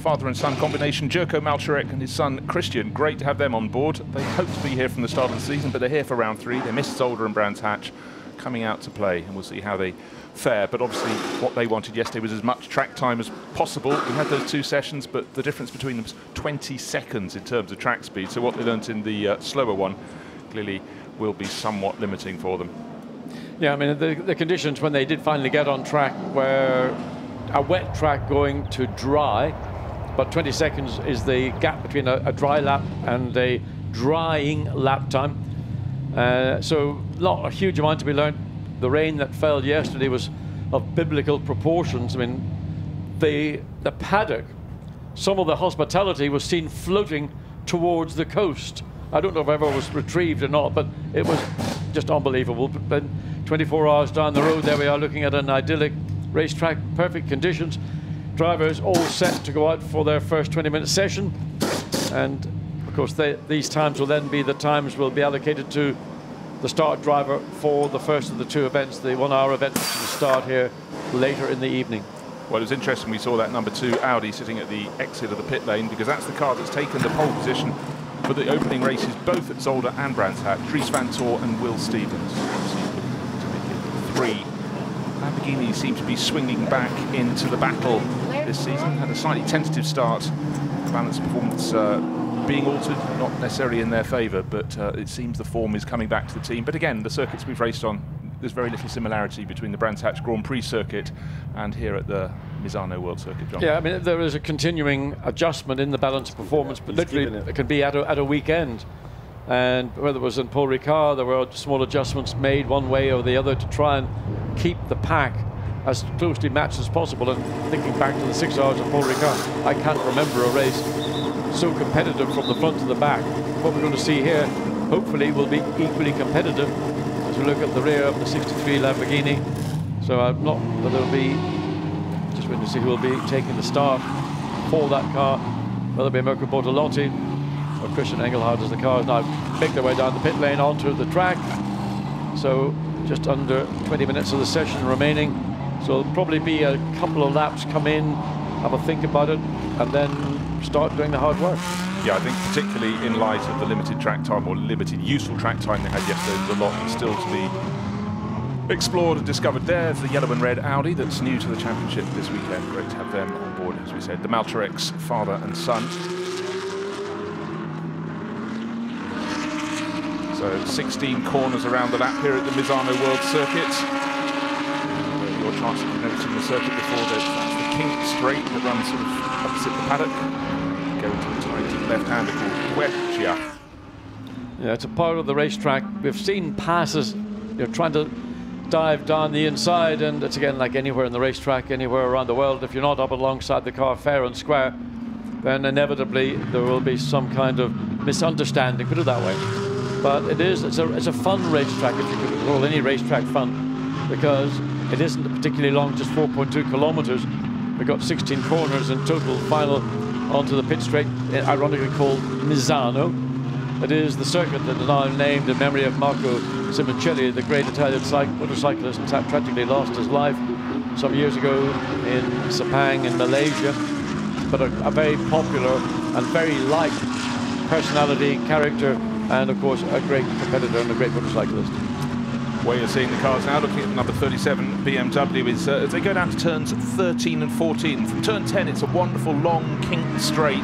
father and son combination, Jurko Malczarek and his son Christian. Great to have them on board. They hope to be here from the start of the season, but they're here for round 3. They missed Zolder and Brands Hatch coming out to play, and we'll see how they fare. But obviously what they wanted yesterday was as much track time as possible. We had those 2 sessions, but the difference between them was 20 seconds in terms of track speed. So what they learnt in the slower one clearly will be somewhat limiting for them. Yeah, I mean, the conditions when they did finally get on track were a wet track going to dry, but 20 seconds is the gap between a dry lap and a drying lap time. So not a huge amount to be learned. The rain that fell yesterday was of biblical proportions. I mean, the paddock, some of the hospitality was seen floating towards the coast. I don't know if ever was retrieved or not, but it was just unbelievable. But then 24 hours down the road, there we are looking at an idyllic racetrack, perfect conditions. Drivers all set to go out for their first 20-minute session. And of course, these times will then be the times will be allocated to the start driver for the first of the 2 events, the 1-hour event, which will start here later in the evening. Well, it was interesting we saw that number 2 Audi sitting at the exit of the pit lane, because that's the car that's taken the pole position for the opening races, both at Zolder and Brands Hatch. Dries van Tor and Will Stevens. To make it 3. Lamborghini seems to be swinging back into the battle this season. Had a slightly tentative start. Balance performance being altered, not necessarily in their favour, but it seems the form is coming back to the team. But again, the circuits we've raced on, there's very little similarity between the Brands Hatch Grand Prix circuit and here at the Misano World Circuit, John. Yeah, I mean, there is a continuing adjustment in the balance of performance, but literally it can be at a weekend. And whether it was in Paul Ricard, there were small adjustments made one way or the other to try and keep the pack as closely matched as possible. And thinking back to the 6 hours of Paul Ricard, I can't remember a race so competitive from the front to the back. What we're going to see here, hopefully, will be equally competitive as we look at the rear of the 63 Lamborghini. So I'm not whether it'll be, just waiting to see who will be taking the start for that car, whether it be Mirko Bortolotti or Christian Engelhardt, as the cars now make their way down the pit lane onto the track. So just under 20 minutes of the session remaining. So it'll probably be a couple of laps, come in, have a think about it, and then start doing the hard work. Yeah, I think particularly in light of the limited track time, or limited useful track time they had yesterday, there's a lot still to be explored and discovered. There's the yellow and red Audi that's new to the championship this weekend. Great to have them on board, as we said. The Malczarek's father and son. So 16 corners around the lap here at the Misano World Circuit. Your chance of noticing the circuit before that's the Kink Straight that runs sort of opposite the paddock. Go into the tight left-hander called Webcia. Yeah, it's a part of the racetrack. We've seen passes, you're trying to dive down the inside, and it's again like anywhere in the racetrack, anywhere around the world. If you're not up alongside the car fair and square, then inevitably there will be some kind of misunderstanding, put it that way. But it's a fun racetrack, if you could call any racetrack fun, because it isn't particularly long, just 4.2 kilometers. We've got 16 corners in total, final onto the pit straight, ironically called Misano. It is the circuit that is now named in memory of Marco Simoncelli, the great Italian motorcyclist who tragically lost his life some years ago in Sepang in Malaysia. But a very popular and very liked personality, character, and of course a great competitor and a great motorcyclist. Where you're seeing the cars now, looking at the number 37 BMW, is as they go down to turns 13 and 14. From turn 10, it's a wonderful long kink straight.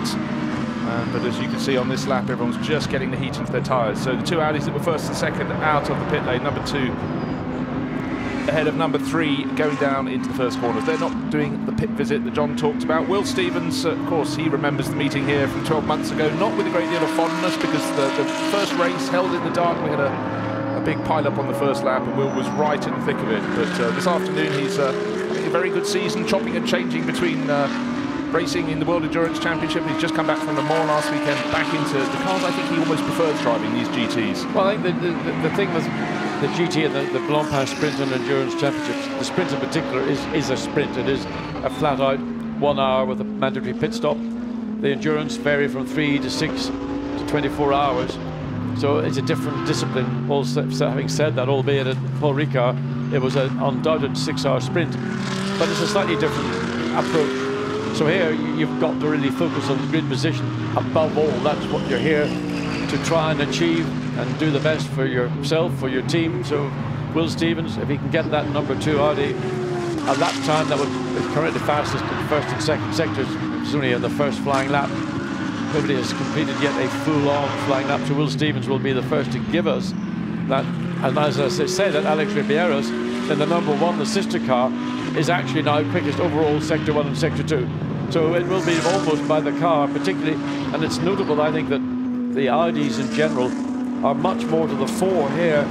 But as you can see on this lap, everyone's just getting the heat into their tyres. So the 2 Audis that were first and second out of the pit lane, number 2 ahead of number 3 going down into the first corners. They're not doing the pit visit that John talked about. Will Stevens, of course, he remembers the meeting here from 12 months ago, not with a great deal of fondness, because the first race held in the dark. We had a big pile-up on the first lap, and Will was right in the thick of it. But this afternoon, he's having a very good season, chopping and changing between racing in the World Endurance Championship. He's just come back from Le Mans last weekend, back into the cars I think he almost prefers driving, these GTs. Well, I think the thing with the GT and the Blancpain Sprint and Endurance Championships, the sprint in particular is a sprint. It is a flat-out 1 hour with a mandatory pit stop. The endurance vary from 3 to 6 to 24 hours. So it's a different discipline. Also, having said that, albeit at Paul Ricard, it was an undoubted 6-hour sprint, but it's a slightly different approach So here you've got to really focus on the grid position above all. That's what you're here to try and achieve and do the best for yourself, for your team. So Will Stevens, if he can get that number 2 Audi, at that time that would be currently fastest in first and second sectors. It's only in the first flying lap. Nobody has completed yet a full-on flying lap, so Will Stevens will be the first to give us that. And as I say, that Alex Ribeiros, in the number 1, the sister car, is actually now quickest overall Sector 1 and Sector 2. So it will be almost by the car, particularly, and it's notable, I think, that the Audis in general are much more to the fore here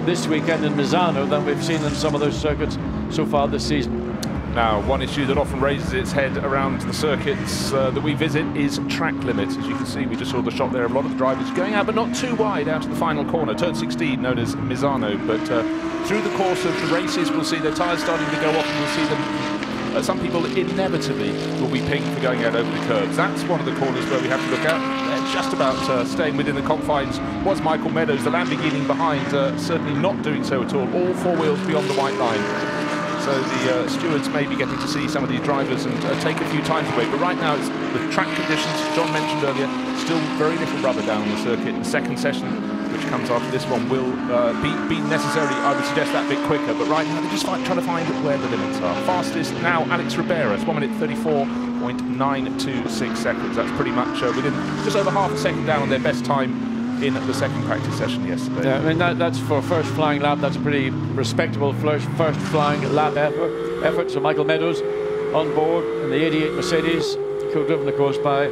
this weekend in Misano than we've seen in some of those circuits so far this season. Now, one issue that often raises its head around the circuits that we visit is track limits. As you can see, we just saw the shot there of a lot of the drivers going out, but not too wide out to the final corner. Turn 16, known as Misano. But through the course of the races, we'll see their tyres starting to go off, and we'll see them. Some people inevitably will be pinged for going out over the curbs. That's one of the corners where we have to look out. Just about staying within the confines was Michael Meadows, the Lamborghini behind, certainly not doing so at all. All 4 wheels beyond the white line. So the stewards may be getting to see some of these drivers and take a few times away. But right now, it's the track conditions, John mentioned earlier, still very little rubber down on the circuit. The second session, which comes after this one, will be necessarily, I would suggest, that bit quicker. But right now, they're just trying to find where the limits are. Fastest now, Alex Ribeiros, 1 minute 34.926 seconds. That's pretty much within just over half a second down on their best time in the second practice session yesterday. Yeah, I mean, that's for first flying lap. That's a pretty respectable first flying lap effort. So Michael Meadows on board in the 88 Mercedes, co-driven, of course, by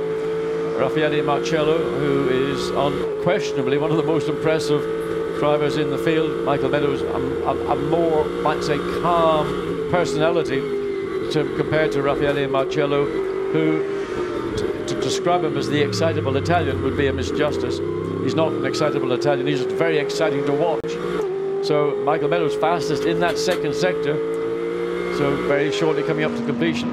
Raffaele Marcello, who is unquestionably one of the most impressive drivers in the field. Michael Meadows, a more, might say, calm personality compared to Raffaele Marcello, who, to describe him as the excitable Italian would be a misjustice. He's not an excitable Italian, he's just very exciting to watch. So Michael Meadows fastest in that second sector, so very shortly coming up to completion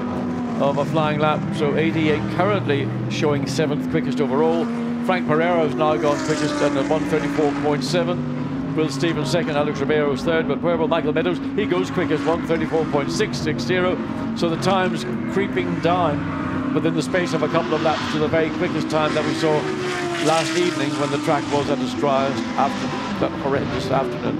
of a flying lap. So 88 currently showing 7th quickest overall. Frank Pereira's now gone quickest at 134.7. Will Stevens second, Alex Ribeiros third, but where will Michael Meadows? He goes quickest, 134.660. So the time's creeping down within the space of a couple of laps to the very quickest time that we saw last evening when the track was at its driest after that horrendous afternoon.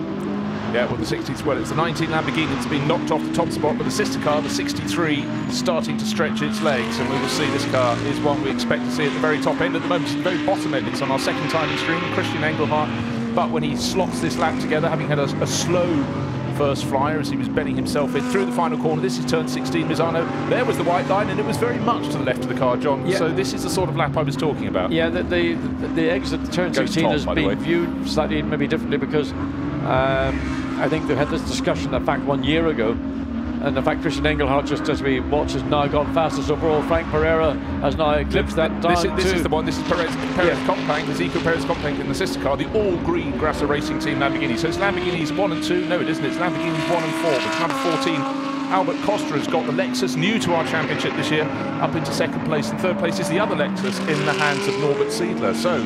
Yeah, well, the 60s, well, it's the 19 Lamborghini that's been knocked off the top spot, but the sister car, the 63, starting to stretch its legs, and we will see this car is one we expect to see at the very top end. At the moment, it's the very bottom end. It's on our second timing screen, Christian Engelhardt, but when he slots this lap together, having had a slow first flyer as he was bending himself in through the final corner. This is turn 16, Misano. There was the white line, and it was very much to the left of the car, John. Yeah. So this is the sort of lap I was talking about. Yeah, the exit to turn 16 has been viewed slightly, maybe differently, because I think they had this discussion, in fact, 1 year ago. And in fact, Christian Engelhardt, just as we watch, has now gone fastest overall. Frank Pereira has now eclipsed that down. This is the one. This is Perez Compang, the Zico Perez Compang in the sister car, the all-green Grasser Racing Team Lamborghini. So it's Lamborghini's 1 and 2. No, it isn't. It's Lamborghini's 1 and 4. But it's number 14. Albert Costa has got the Lexus, new to our championship this year, up into second place. And third place is the other Lexus in the hands of Norbert Siedler. So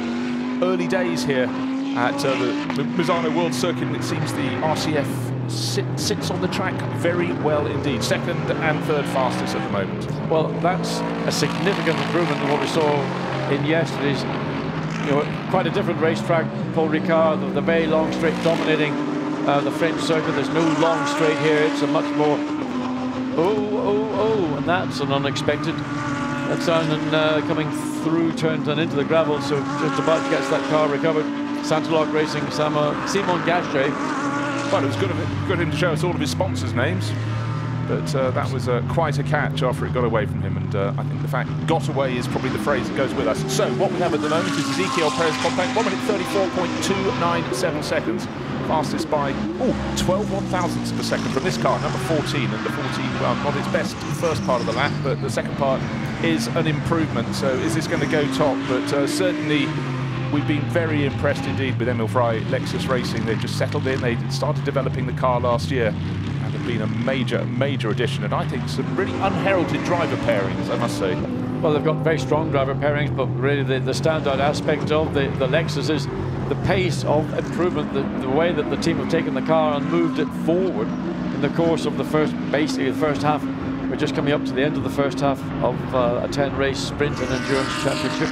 early days here at the Misano World Circuit, and it seems the RCF sits on the track very well indeed. Second and third fastest at the moment. Well, that's a significant improvement than what we saw in yesterday's. Quite a different racetrack. Paul Ricard, the very long straight dominating the French circuit. There's no long straight here. It's a much more and that's an unexpected. That's on coming through, turned and into the gravel. So just about gets that car recovered. Santaloc Racing, Simon Gachet. Well, it was good of him to show us all of his sponsors' names, but that was quite a catch after it got away from him, and I think the fact got away is probably the phrase that goes with us. So what we have at the moment is Ezequiel Perez Compang, 1 minute 34.297 seconds, fastest by 12 one-thousandths per second from this car, number 14, and the 14, well, not its best first part of the lap, but the second part is an improvement. So is this going to go top? But certainly we've been very impressed indeed with Emil Frey Lexus Racing. They've just settled in. They started developing the car last year and have been a major addition. And I think some really unheralded driver pairings, I must say. Well, they've got very strong driver pairings, but really the standout aspect of the Lexus is the pace of improvement, the way that the team have taken the car and moved it forward in the course of basically the first half, which just coming up to the end of the first half of a 10-race sprint and endurance championship.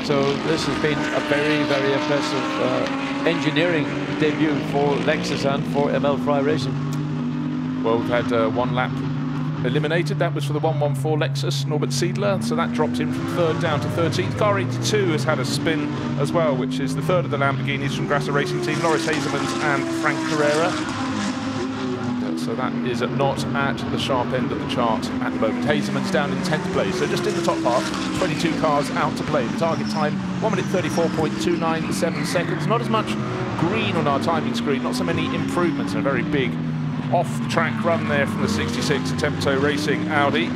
So this has been a very, very impressive engineering debut for Lexus and for ML Fry Racing. Well, we've had one lap eliminated. That was for the 114 Lexus, Norbert Siedler. So that dropped him from 3rd down to 13th. Car 82 has had a spin as well, which is the 3rd of the Lamborghinis from Grasser Racing Team, Loris Hazemans and Frank Carrera. So that is not at the sharp end of the chart at the moment. Hazemans down in 10th place, so just in the top half, 22 cars out to play. The target time, 1 minute 34.297 seconds. Not as much green on our timing screen, not so many improvements, and a very big off-track run there from the 66 Tempo Racing Audi,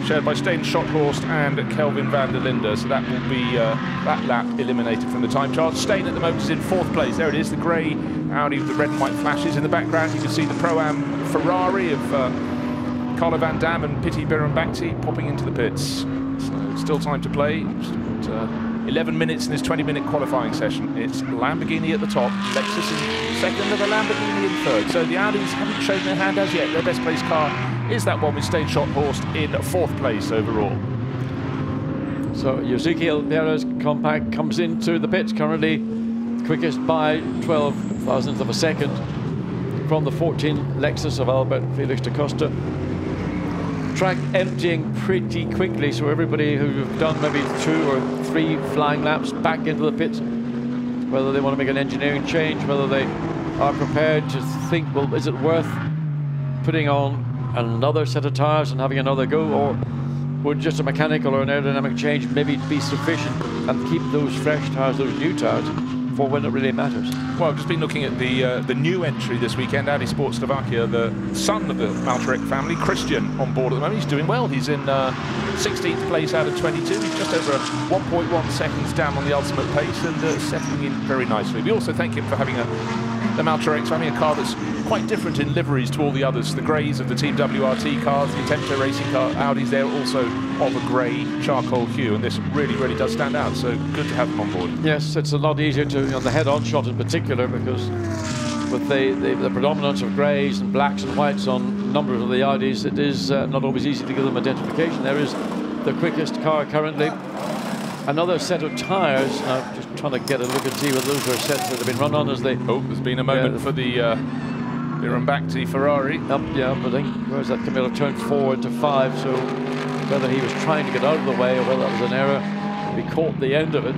shared by Steyn Schothorst and Kelvin van der Linde. So that will be that lap eliminated from the time chart. Steyn at the moment is in 4th place. There it is, the grey Audi with the red and white flashes. In the background you can see the Pro-Am Ferrari of Carlo Van Dam and Piti Bhirombhakdi popping into the pits. So still time to play. Just 11 minutes in this 20-minute qualifying session. It's Lamborghini at the top, Lexus in 2nd and a Lamborghini in 3rd. So the Audis haven't shown their hand as yet. Their best placed car is that one with Steyn Schothorst in 4th place overall. So Ezequiel Perez Compact comes into the pits currently quickest by 12 thousandths of a second from the 14 Lexus of Albert Felix da Costa. Track emptying pretty quickly, so everybody who've done maybe 2 or 3 flying laps back into the pits, whether they want to make an engineering change, whether they are prepared to think, well, is it worth putting on another set of tires and having another go, or would just a mechanical or an aerodynamic change maybe be sufficient and keep those fresh tires, those new tires, for when it really matters? Well, I've just been looking at the new entry this weekend, Audi Sport Slovakia, the son of the Maltarek family, Christian, on board at the moment. He's doing well. He's in 16th place out of 22. He's just over 1.1 seconds down on the ultimate pace and settling in very nicely. We also thank him for having the Maltareks, having a car that's quite different in liveries to all the others. The greys of the Team WRT cars, the Tempo Racing car, Audis, they're also of a grey charcoal hue, and this really, really does stand out, so good to have them on board. Yes, it's a lot easier to, the head-on shot in particular, because with the predominance of greys and blacks and whites on numbers of the Audis, it is not always easy to give them identification. There is the quickest car currently. Another set of tyres, just trying to get a look and see whether those are sets that have been run on as they... Oh, there's been a moment for the Bhirombhakdi Ferrari. But I think, where's that coming out of turn 4 into 5, so whether he was trying to get out of the way or whether that was an error, he caught the end of it.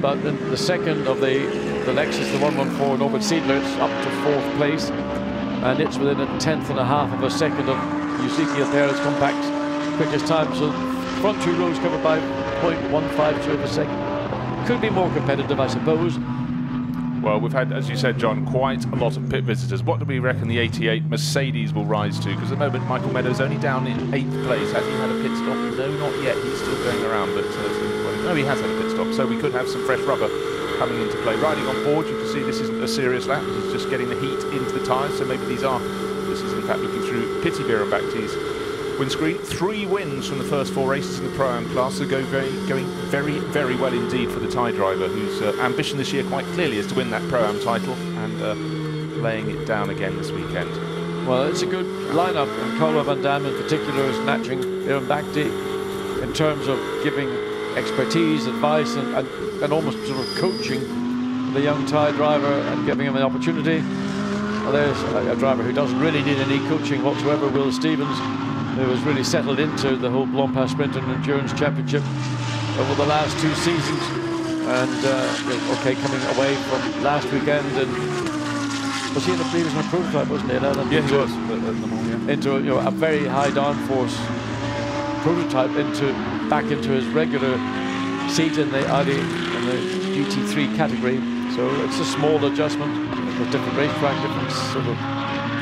But in the second of the Lexus, the 114 Norbert Siedler, it's up to 4th place, and it's within 1/10.5 of a second of Ezequiel Perez Compact's quickest time. So front 2 rows covered by 0.152 of a second. Could be more competitive, I suppose. Well, we've had, as you said, John, quite a lot of pit visitors. What do we reckon the 88 Mercedes will rise to? Because at the moment, Michael Meadows only down in 8th place. Has he had a pit stop? No, not yet. He's still going around, but no, he has had a pit stop. So we could have some fresh rubber coming into play. Riding on board, you can see this isn't a serious lap. He's just getting the heat into the tyres. So maybe this is in fact looking through Piti Bhirombhakdi's windscreen. 3 wins from the first 4 races in the Pro-Am class, so going very, very well indeed for the Thai driver, whose ambition this year quite clearly is to win that Pro-Am title, and laying it down again this weekend. Well, it's a good lineup, and Carlo Van Dam in particular is matching Bhirombhakdi in terms of giving expertise, advice, and almost sort of coaching the young Thai driver and giving him an opportunity. Well, there's a driver who doesn't really need any coaching whatsoever, Will Stevens, who has really settled into the whole Blancpain Sprint and Endurance Championship over the last 2 seasons, and okay, coming away from last weekend, and was he in the previous one prototype, wasn't he? Yeah, he was. Into a very high downforce prototype back into his regular seat in the Audi in the GT3 category. So it's a small adjustment with different racetrack, different sort of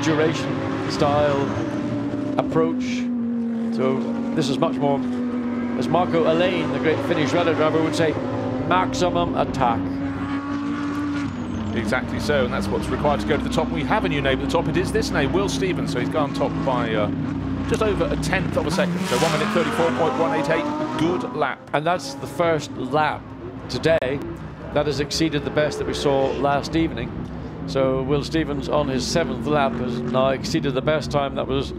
duration, style, approach. So this is much more, as Marco Alain, the great Finnish rally driver, would say, maximum attack. Exactly so, and that's what's required to go to the top. We have a new name at the top. It is this name, Will Stevens. So he's gone top by just over 1/10 of a second. So 1 minute 34.188. Good lap. And that's the first lap today that has exceeded the best that we saw last evening. So Will Stevens on his 7th lap has now exceeded the best time that was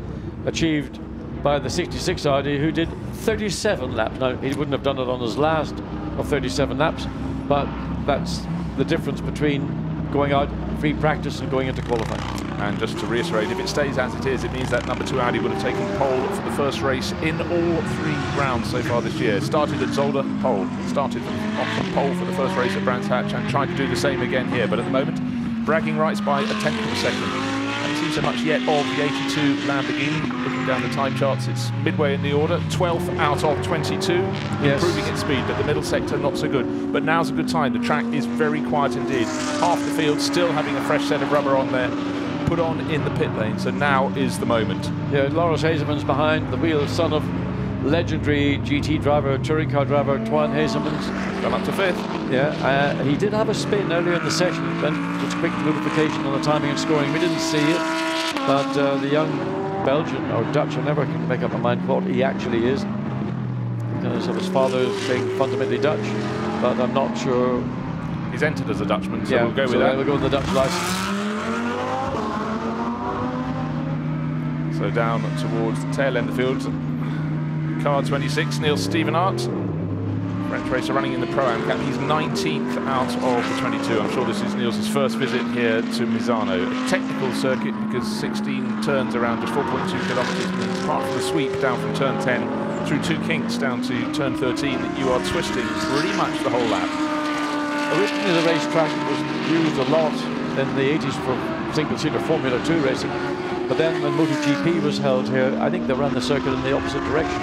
achieved by the 66 Audi, who did 37 laps. Now, he wouldn't have done it on his last of 37 laps, but that's the difference between going out free practice and going into qualifying. And just to reiterate, if it stays as it is, it means that number 2 Audi would have taken pole for the first race in all 3 rounds so far this year. Started at Zolder, pole. Started off the pole for the first race at Brands Hatch and tried to do the same again here. But at the moment, bragging rights by a tenth of a second. Haven't seen so much yet of the 82 Lamborghini. Looking down the time charts, it's midway in the order, 12th out of 22, yes. Improving its speed, but the middle sector not so good. But now's a good time. The track is very quiet indeed. Half the field still having a fresh set of rubber on there, put on in the pit lane, so now is the moment. Yeah, Loris Hazelman's behind the wheel, son of legendary GT driver, touring car driver Twan Hazelman's. Gone up to 5th. Yeah, he did have a spin earlier in the session, then just a quick notification on the timing and scoring. We didn't see it, but the young Belgian, or Dutch, I never can make up my mind what he actually is. Because of his father being fundamentally Dutch, but I'm not sure. He's entered as a Dutchman, so yeah, we'll go with that. We'll go with the Dutch license. So down towards the tail end of the field, car 26, Niels Stevenart, French racer running in the Pro-Am Cup. He's 19th out of the 22. I'm sure this is Niels' first visit here to Misano. A technical circuit because 16 turns around just 4.2 kilometers means apart from the sweep down from turn 10 through 2 kinks down to turn 13, you are twisting pretty much the whole lap. Originally the racetrack was used a lot in the 80s for single-seater Formula 2 racing. But then when MotoGP was held here, I think they ran the circuit in the opposite direction.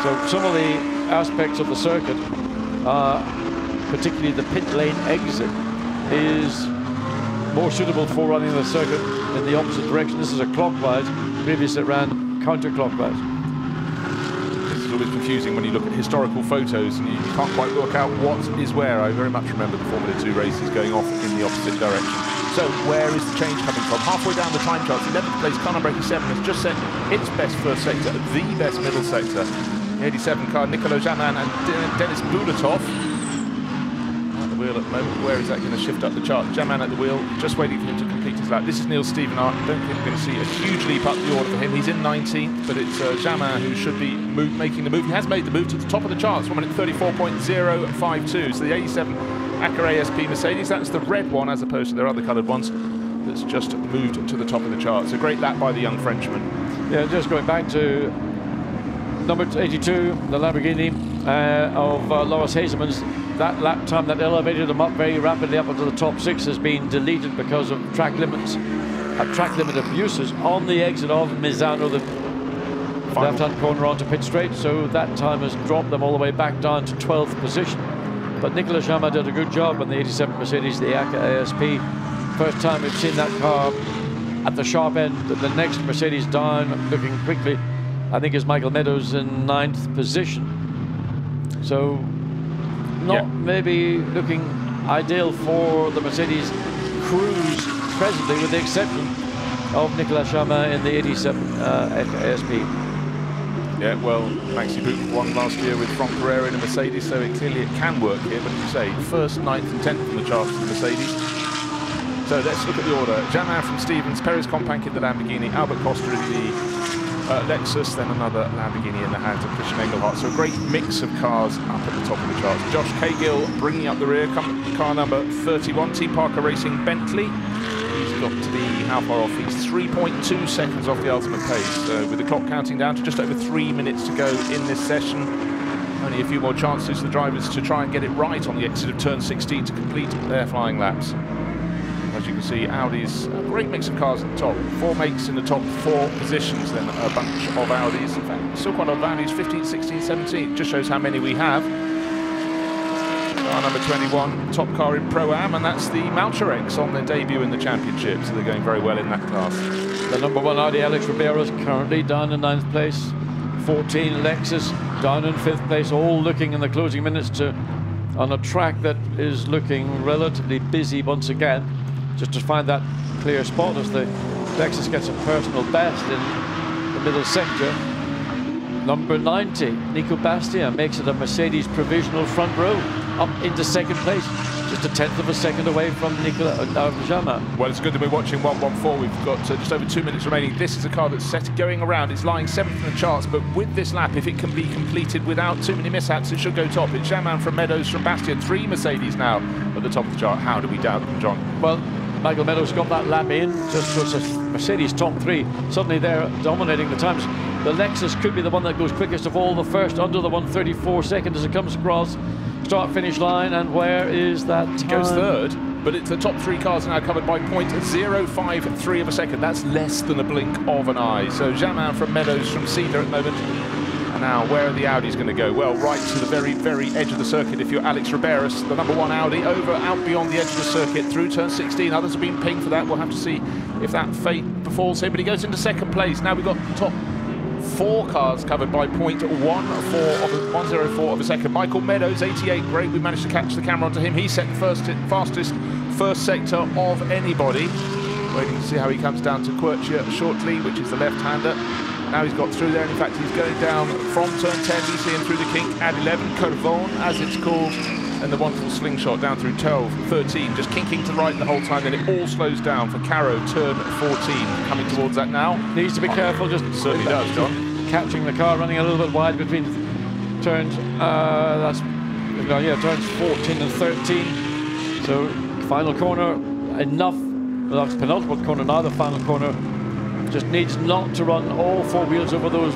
So some of the aspects of the circuit, particularly the pit lane exit, is more suitable for running the circuit in the opposite direction. This is a clockwise. Previously it ran counterclockwise. This is always confusing when you look at historical photos and you can't quite work out what is where. I very much remember the Formula 2 races going off in the opposite direction. So where is the change coming from? Halfway down the time charts, 11th place, car number 87 has just set its best first sector, the best middle sector. The 87 car, Nicolo Jaman and Denis Bulatov at the wheel at the moment. Where is that going to shift up the chart? Jaman at the wheel, just waiting for him to complete his lap. This is Niels Stevenart. I don't think we're going to see a huge leap up the order for him. He's in 19th, but it's Jaman who should be making the move. He has made the move to the top of the charts, 1 minute 34.052. So the 87 Acura ASP Mercedes, that's the red one as opposed to their other coloured ones, that's just moved to the top of the charts. A great lap by the young Frenchman. Yeah, just going back to number 82, the Lamborghini of Loris Hazelman's, that lap time that elevated them up very rapidly up into the top 6 has been deleted because of track limits, track limit abuses on the exit of Misano, the left-hand corner onto pit straight, so that time has dropped them all the way back down to 12th position. But Nicolas Jamin did a good job on the 87 Mercedes, the Acura ASP. First time we've seen that car at the sharp end. The next Mercedes down, looking quickly, I think is Michael Meadows in 9th position. So not maybe looking ideal for the Mercedes crews presently, with the exception of Nicolas Jamin in the 87 ASP. Yeah, well, Maxi Boot won last year with Franck Carrera in a Mercedes, so it can work here. But as you say, 1st, 9th and 10th in the charts for the Mercedes. So let's look at the order. Jamin from Stevens, Perez Companc in the Lamborghini, Albert Costa in the Lexus, then another Lamborghini in the hands of Christian Engelhardt. So a great mix of cars up at the top of the charts. Josh Cahill bringing up the rear, car number 31, Team Parker Racing Bentley. He's got to be, how far off? He's 3.2 seconds off the ultimate pace, with the clock counting down to just over 3 minutes to go in this session. Only a few more chances for the drivers to try and get it right on the exit of turn 16 to complete their flying laps. As you can see, Audi's a great mix of cars at the top. 4 makes in the top 4 positions, then a bunch of Audis. In fact, still quite a lot of Audis, 15, 16, 17. It just shows how many we have. Car number 21, top car in Pro-Am, and that's the Malcharex on their debut in the championship, so they're going very well in that class. The number 1 Audi, Alex Ribeiro, is currently down in 9th place. 14 Lexus down in 5th place, all looking in the closing minutes on a track that is looking relatively busy once again, just to find that clear spot as the Lexus gets a personal best in the middle sector. Number 90, Nico Bastia, makes it a Mercedes provisional front row, up into second place, just a tenth of a second away from Nicolas Jamin. Well, it's good that we're watching 114. We've got just over 2 minutes remaining. This is a car that's set going around. It's lying 7th in the charts, but with this lap, if it can be completed without too many mishaps, it should go top. It's Jamin from Meadows from Bastia, 3 Mercedes now at the top of the chart. How do we doubt them, John? Well, Michael Meadows got that lap in, just was a Mercedes top 3. Suddenly they're dominating the times. The Lexus could be the one that goes quickest of all, the first under the 1:34 second as it comes across start-finish line, and where is that time? He goes third, but it's the top 3 cars are now covered by 0.053 of a second. That's less than a blink of an eye. So Jamin from Meadows from Cedar at the moment. And now, where are the Audis going to go? Well, right to the very, very edge of the circuit. If you're Alex Riberas, the number 1 Audi, out beyond the edge of the circuit, through turn 16. Others have been pinged for that. We'll have to see if that fate befalls him. But he goes into second place. Now we've got top 4 cars covered by 0.104 of a second. Michael Meadows, 88, great. We managed to catch the camera onto him. He set the fastest first sector of anybody. Waiting to see how he comes down to Quercia shortly, which is the left-hander. Now he's got through there, and in fact he's going down from turn 10, you see him through the kink at 11, Curvon as it's called, and the wonderful slingshot down through 12, 13, just kinking to the right the whole time, then it all slows down for Caro, turn 14, coming towards that now. Needs to be careful, just certainly does, John. Catching the car, running a little bit wide between turns, turns 14 and 13, so final corner, enough, well, that's penultimate corner now, the final corner. Just needs not to run all 4 wheels over those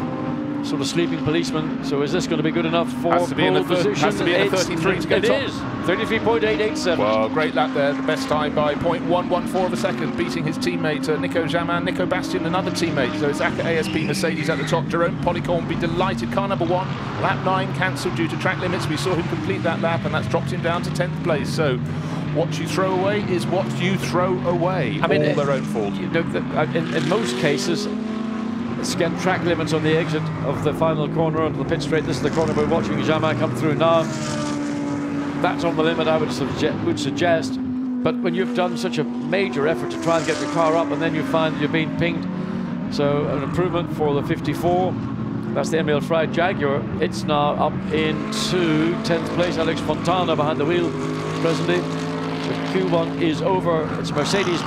sort of sleeping policemen. So is this going to be good enough for pole position? Has to be in the 33 to go top. It is. 33.887. Well, great lap there. The best time by 0.114 of a second, beating his teammate Nico Jamin. Nico Bastian, another teammate. So it's ACA ASP Mercedes at the top. Jerome Polycorn will be delighted. Car number 1, lap 9 cancelled due to track limits. We saw him complete that lap, and that's dropped him down to 10th place. So what you throw away is what you throw away. I mean, all their own fault. You know, in most cases, again, track limits on the exit of the final corner onto the pit straight. This is the corner we're watching Jamin come through now. That's on the limit, I would suggest. But when you've done such a major effort to try and get the car up, and then you find you're being pinged, so an improvement for the 54. That's the Emil Frey Jaguar. It's now up into 10th place. Alex Fontana behind the wheel presently. The Q1 is over. It's Mercedes,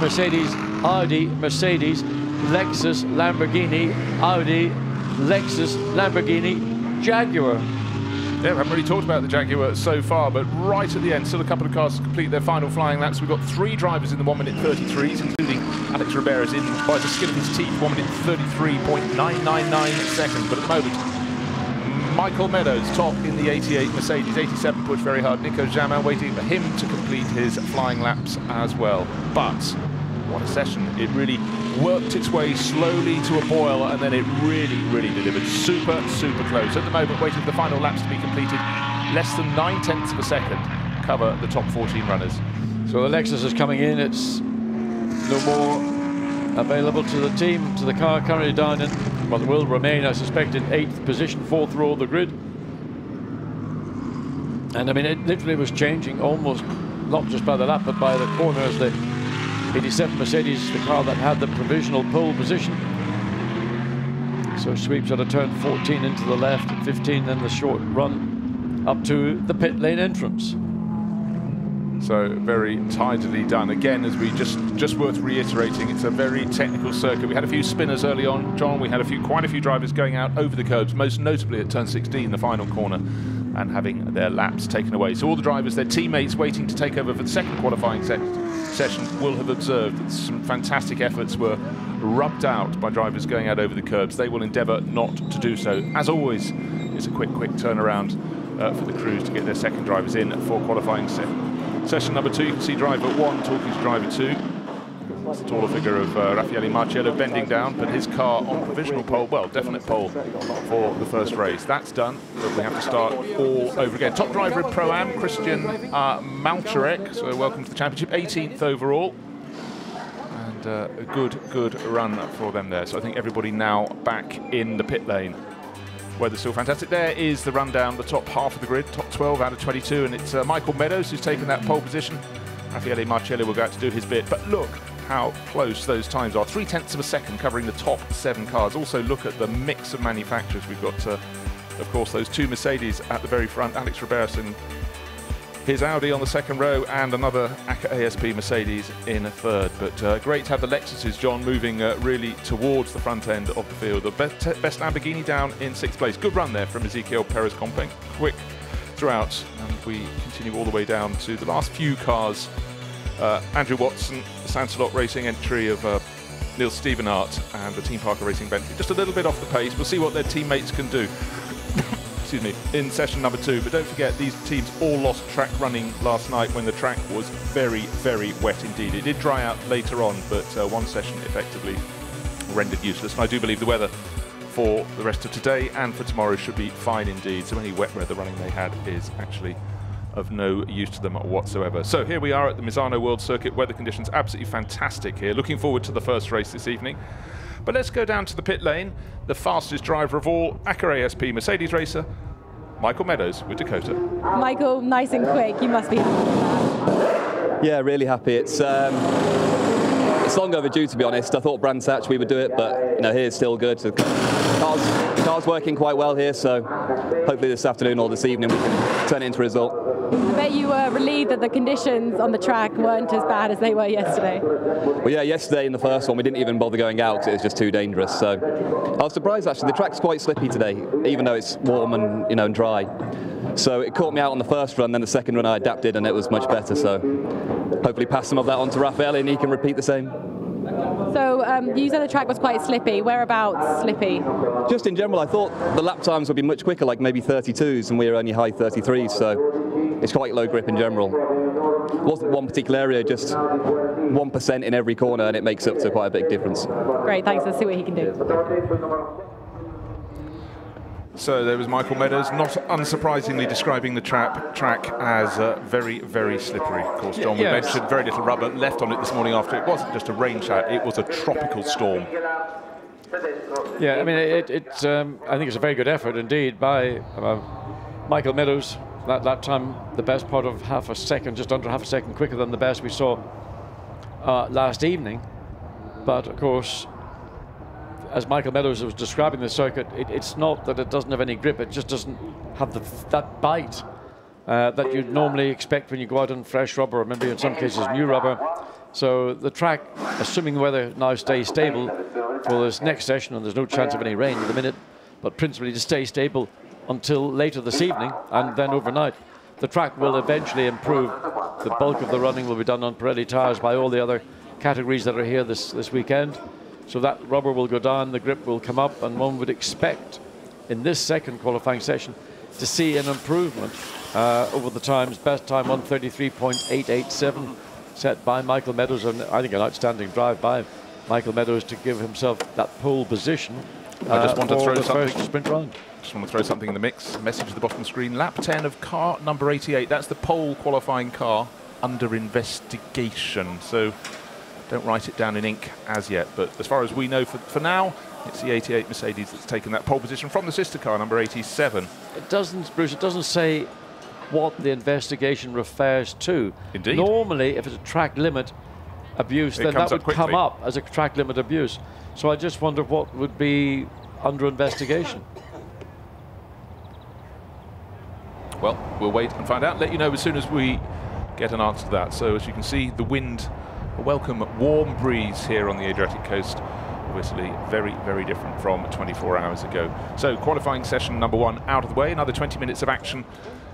Audi, Mercedes, Lexus, Lamborghini, Audi, Lexus, Lamborghini, Jaguar. Yeah, we haven't really talked about the Jaguar so far, but right at the end, still a couple of cars to complete their final flying laps. We've got 3 drivers in the 1 minute 33s, including Alex Riberas in by the skin of his teeth, 1 minute 33.999 seconds. But at the moment, Michael Meadows top in the 88 Mercedes, 87 pushed very hard. Nico Jamin waiting for him to complete his flying laps as well. But what a session. It really worked its way slowly to a boil, and then it really delivered. Super close. At the moment, waiting for the final laps to be completed. Less than 9/10 of a second cover the top 14 runners. So the Lexus is coming in. It's no more available to the team, to the car currently down in, well, it will remain, I suspect, in 8th position, 4th row of the grid. And I mean, it literally was changing almost, not just by the lap, but by the corners. The 87 Mercedes, the car that had the provisional pole position. So sweeps out of turn 14 into the left, and 15 then the short run up to the pit lane entrance. So very tidily done. Again, as we just worth reiterating, it's a very technical circuit. We had a few spinners early on, John. We had quite a few drivers going out over the curbs, most notably at turn 16, the final corner, and having their laps taken away. So all the drivers, their teammates waiting to take over for the second qualifying session will have observed that some fantastic efforts were rubbed out by drivers going out over the curbs. They will endeavour not to do so. As always, it's a quick turnaround for the crews to get their second drivers in for qualifying session number 2. You can see driver 1 talking to driver 2. It's the taller figure of Raffaele Marcello bending down, but his car on provisional pole, well, definite pole for the first race. That's done, but we have to start all over again. Top driver in Pro-Am, Christian Malczarek, so welcome to the championship, 18th overall. And a good run for them there. So I think everybody now back in the pit lane. Weather's still fantastic. There is the rundown, the top half of the grid, top 12 out of 22, and it's Michael Meadows who's taken that pole position. Raffaele Marcello will go out to do his bit. But look, how close those times are. 0.3 of a second covering the top 7 cars. Also look at the mix of manufacturers. We've got, of course, those 2 Mercedes at the very front, Alex Riberas in his Audi on the 2nd row, and another ASP Mercedes in a 3rd. But great to have the Lexuses, John, moving really towards the front end of the field. The best Lamborghini down in 6th place. Good run there from Ezequiel Perez Compeng. Quick throughout, and we continue all the way down to the last few cars. Andrew Watson, the Sansalot Racing entry of Neil Stevenart, and the Team Parker Racing Bentley. Just a little bit off the pace. We'll see what their teammates can do. Excuse me, in session number 2. But don't forget, these teams all lost track running last night when the track was very, very wet indeed. It did dry out later on, but one session effectively rendered useless. And I do believe the weather for the rest of today and for tomorrow should be fine indeed. So any wet weather running they had is actually of no use to them whatsoever. So here we are at the Misano World Circuit. Weather conditions absolutely fantastic here. Looking forward to the first race this evening. But let's go down to the pit lane. The fastest driver of all, Acura ASP Mercedes racer, Michael Meadows with Dakota. Michael, nice and quick. You must be happy with that. Yeah, really happy. It's long overdue, to be honest. I thought Brands Hatch we would do it, but here's still good. The car's working quite well here, so hopefully this afternoon or this evening we can turn it into a result. I bet you were relieved that the conditions on the track weren't as bad as they were yesterday. Well, yeah, yesterday in the first one we didn't even bother going out because it was just too dangerous. So I was surprised actually. The track's quite slippy today, even though it's warm and and dry. So it caught me out on the first run. Then the second run I adapted and it was much better. So hopefully pass some of that on to Rafael and he can repeat the same. So you said the track was quite slippy. Whereabouts slippy? Just in general, I thought the lap times would be much quicker, like maybe 32s, and we were only high 33s, so it's quite low grip in general. It wasn't one particular area, just 1% in every corner, and it makes up to quite a big difference. Great, thanks. Let's see what he can do. So there was Michael Meadows, not unsurprisingly describing the track as very, very slippery. Of course, John, we mentioned very little rubber left on it this morning after it wasn't just a rain shower, it was a tropical storm. Yeah, I mean, I think it's a very good effort indeed by Michael Meadows. That time, the best part of half a second, just under half a second quicker than the best we saw last evening. But of course, as Michael Meadows was describing the circuit, it's not that it doesn't have any grip, it just doesn't have that bite that you'd normally expect when you go out on fresh rubber, or maybe in some cases new rubber. So the track, assuming the weather now stays stable for this next session, and there's no chance of any rain at the minute, but principally to stay stable until later this evening and then overnight, the track will eventually improve. The bulk of the running will be done on Pirelli tires by all the other categories that are here this weekend. So that rubber will go down, the grip will come up, and one would expect in this second qualifying session to see an improvement over the times. Best time 133.887 set by Michael Meadows, and I think an outstanding drive by Michael Meadows to give himself that pole position. I just want to throw something. Sprint round. Just want to throw something in the mix. Message at the bottom of the screen. Lap 10 of car number 88. That's the pole qualifying car under investigation. So don't write it down in ink as yet. But as far as we know for now, it's the 88 Mercedes that's taken that pole position from the sister car, number 87. It doesn't, Bruce, it doesn't say what the investigation refers to. Indeed. Normally, if it's a track limit abuse, then that would come up as a track limit abuse. So I just wonder what would be under investigation. Well, we'll wait and find out. Let you know as soon as we get an answer to that. So as you can see, the wind, a welcome warm breeze here on the Adriatic coast. Obviously very, very different from 24 hours ago. So qualifying session number 1 out of the way. Another 20 minutes of action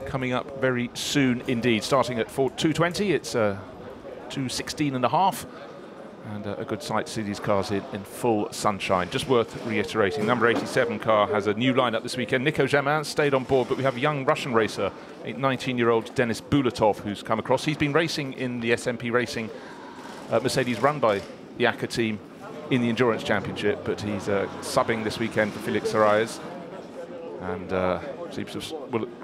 coming up very soon indeed. Starting at 2:20, it's 2:16 and a half. And a good sight to see these cars in full sunshine. Just worth reiterating, number 87 car has a new lineup this weekend. Nico Jamin stayed on board, but we have a young Russian racer, a 19-year-old Denis Bulatov, who's come across. He's been racing in the SMP Racing Mercedes run by the ACA team in the Endurance Championship, but he's subbing this weekend for Felix Araiz. And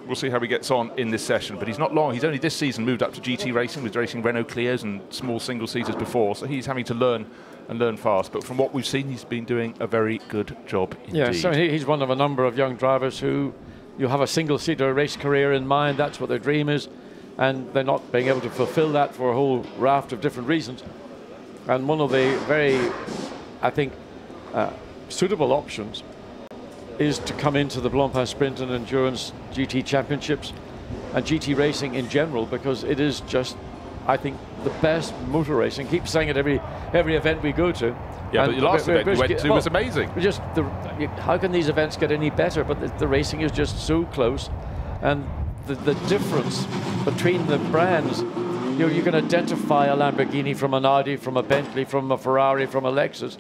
we'll see how he gets on in this session. But he's not long. He's only this season moved up to GT racing, was racing Renault Clios and small single-seaters before, so he's having to learn and learn fast. But from what we've seen, he's been doing a very good job indeed. Yeah, so he's one of a number of young drivers who you have a single-seater race career in mind. That's what their dream is, and they're not being able to fulfill that for a whole raft of different reasons. And one of the very, I think, suitable options is to come into the Blancpain Sprint and Endurance GT Championships and GT racing in general, because it is just, I think, the best motor racing. Keep saying it every event we go to. Yeah, but the last event we went to was amazing. Just how can these events get any better? But the racing is just so close, and the difference between the brands, you can identify a Lamborghini from an Audi, from a Bentley, from a Ferrari, from a Lexus.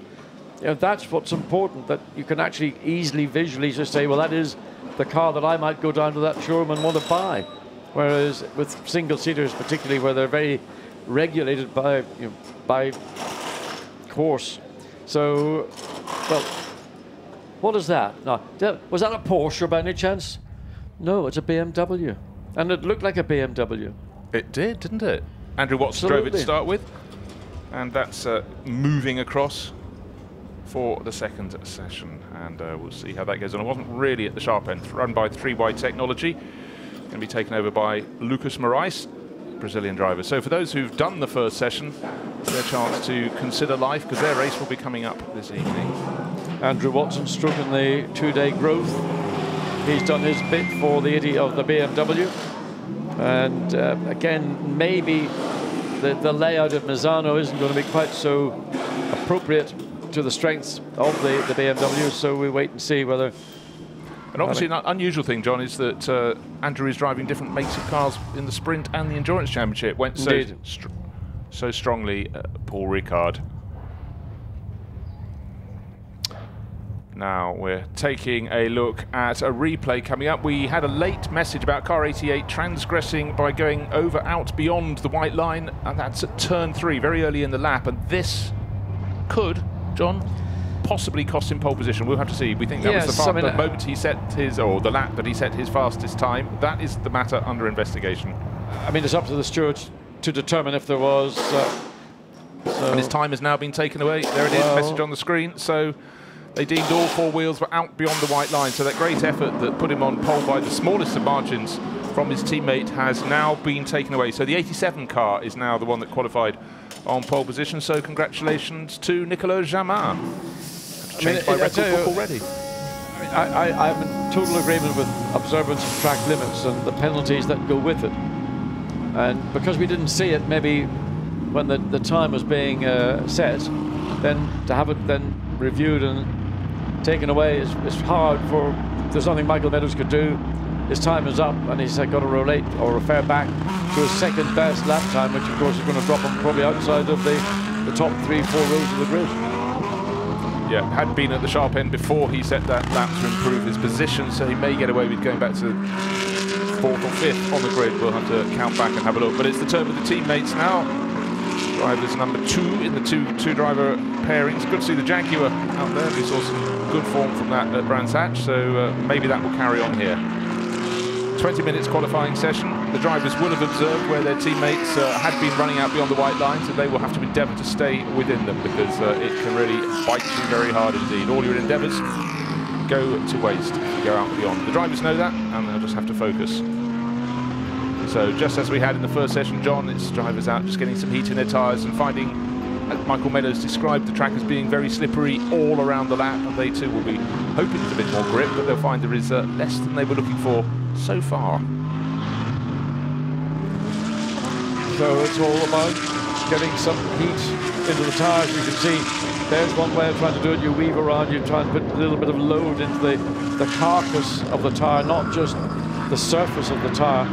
That's what's important, that you can actually easily visually just say, well, that is the car that I might go down to that showroom and want to buy. Whereas with single-seaters, particularly where they're very regulated by course. So, well, what is that? No, was that a Porsche by any chance? No, it's a BMW. And it looked like a BMW. It did, didn't it? Andrew Watson drove it to start with. And that's moving across for the second session. And we'll see how that goes on. It wasn't really at the sharp end. Run by 3Y Technology. Going to be taken over by Lucas Morais, Brazilian driver. So for those who've done the first session, their chance to consider life, because their race will be coming up this evening. Andrew Watson stroking the 2-day growth. He's done his bit for the idiot of the BMW. And again, maybe the layout of Misano isn't going to be quite so appropriate to the strengths of the BMW, so we wait and see whether... And obviously an unusual thing, John, is that Andrew is driving different makes of cars in the Sprint and the Endurance Championship. Went so strongly, Paul Ricard. Now we're taking a look at a replay coming up. We had a late message about car 88 transgressing by going out beyond the white line, and that's at turn 3, very early in the lap. And this could, John, possibly cost him pole position. We'll have to see. We think that was the moment he set his, or the lap that he set his fastest time. That is the matter under investigation. I mean, it's up to the stewards to determine if there was... and his time has now been taken away. There it is, message on the screen. So they deemed all 4 wheels were out beyond the white line. So that great effort that put him on pole by the smallest of margins from his teammate has now been taken away. So the 87 car is now the one that qualified on pole position. So congratulations to Nicolas Jamin. Changed by record book already. I'm in total agreement with observance of track limits and the penalties that go with it. And because we didn't see it, maybe when the time was being set, then to have it then reviewed and taken away is hard. There's nothing Michael Meadows could do. His time is up, and he's got to relate or refer back to his second best lap time, which of course is going to drop him probably outside of the top 3-4 rows of the grid. Yeah, had been at the sharp end before he set that lap to improve his position, so he may get away with going back to 4th or 5th on the grid. We'll have to count back and have a look. But it's the turn of the teammates now. Drivers number 2 in the two-driver pairings. Good to see the Jaguar out there. We saw some good form from that at Brands Hatch, so maybe that will carry on here. 20 minutes qualifying session. The drivers will have observed where their teammates had been running out beyond the white line, so they will have to endeavour to stay within them, because it can really bite you very hard indeed. All your endeavours go to waste if you go out beyond. The drivers know that, and they'll just have to focus. So just as we had in the first session, John, it's drivers out just getting some heat in their tyres and finding, as Michael Meadows described, the track as being very slippery all around the lap, and they too will be hoping for a bit more grip, but they'll find there is less than they were looking for so far. So it's all about getting some heat into the tyres. You can see there's one way of trying to do it. You weave around, you try and put a little bit of load into the carcass of the tyre, not just the surface of the tyre.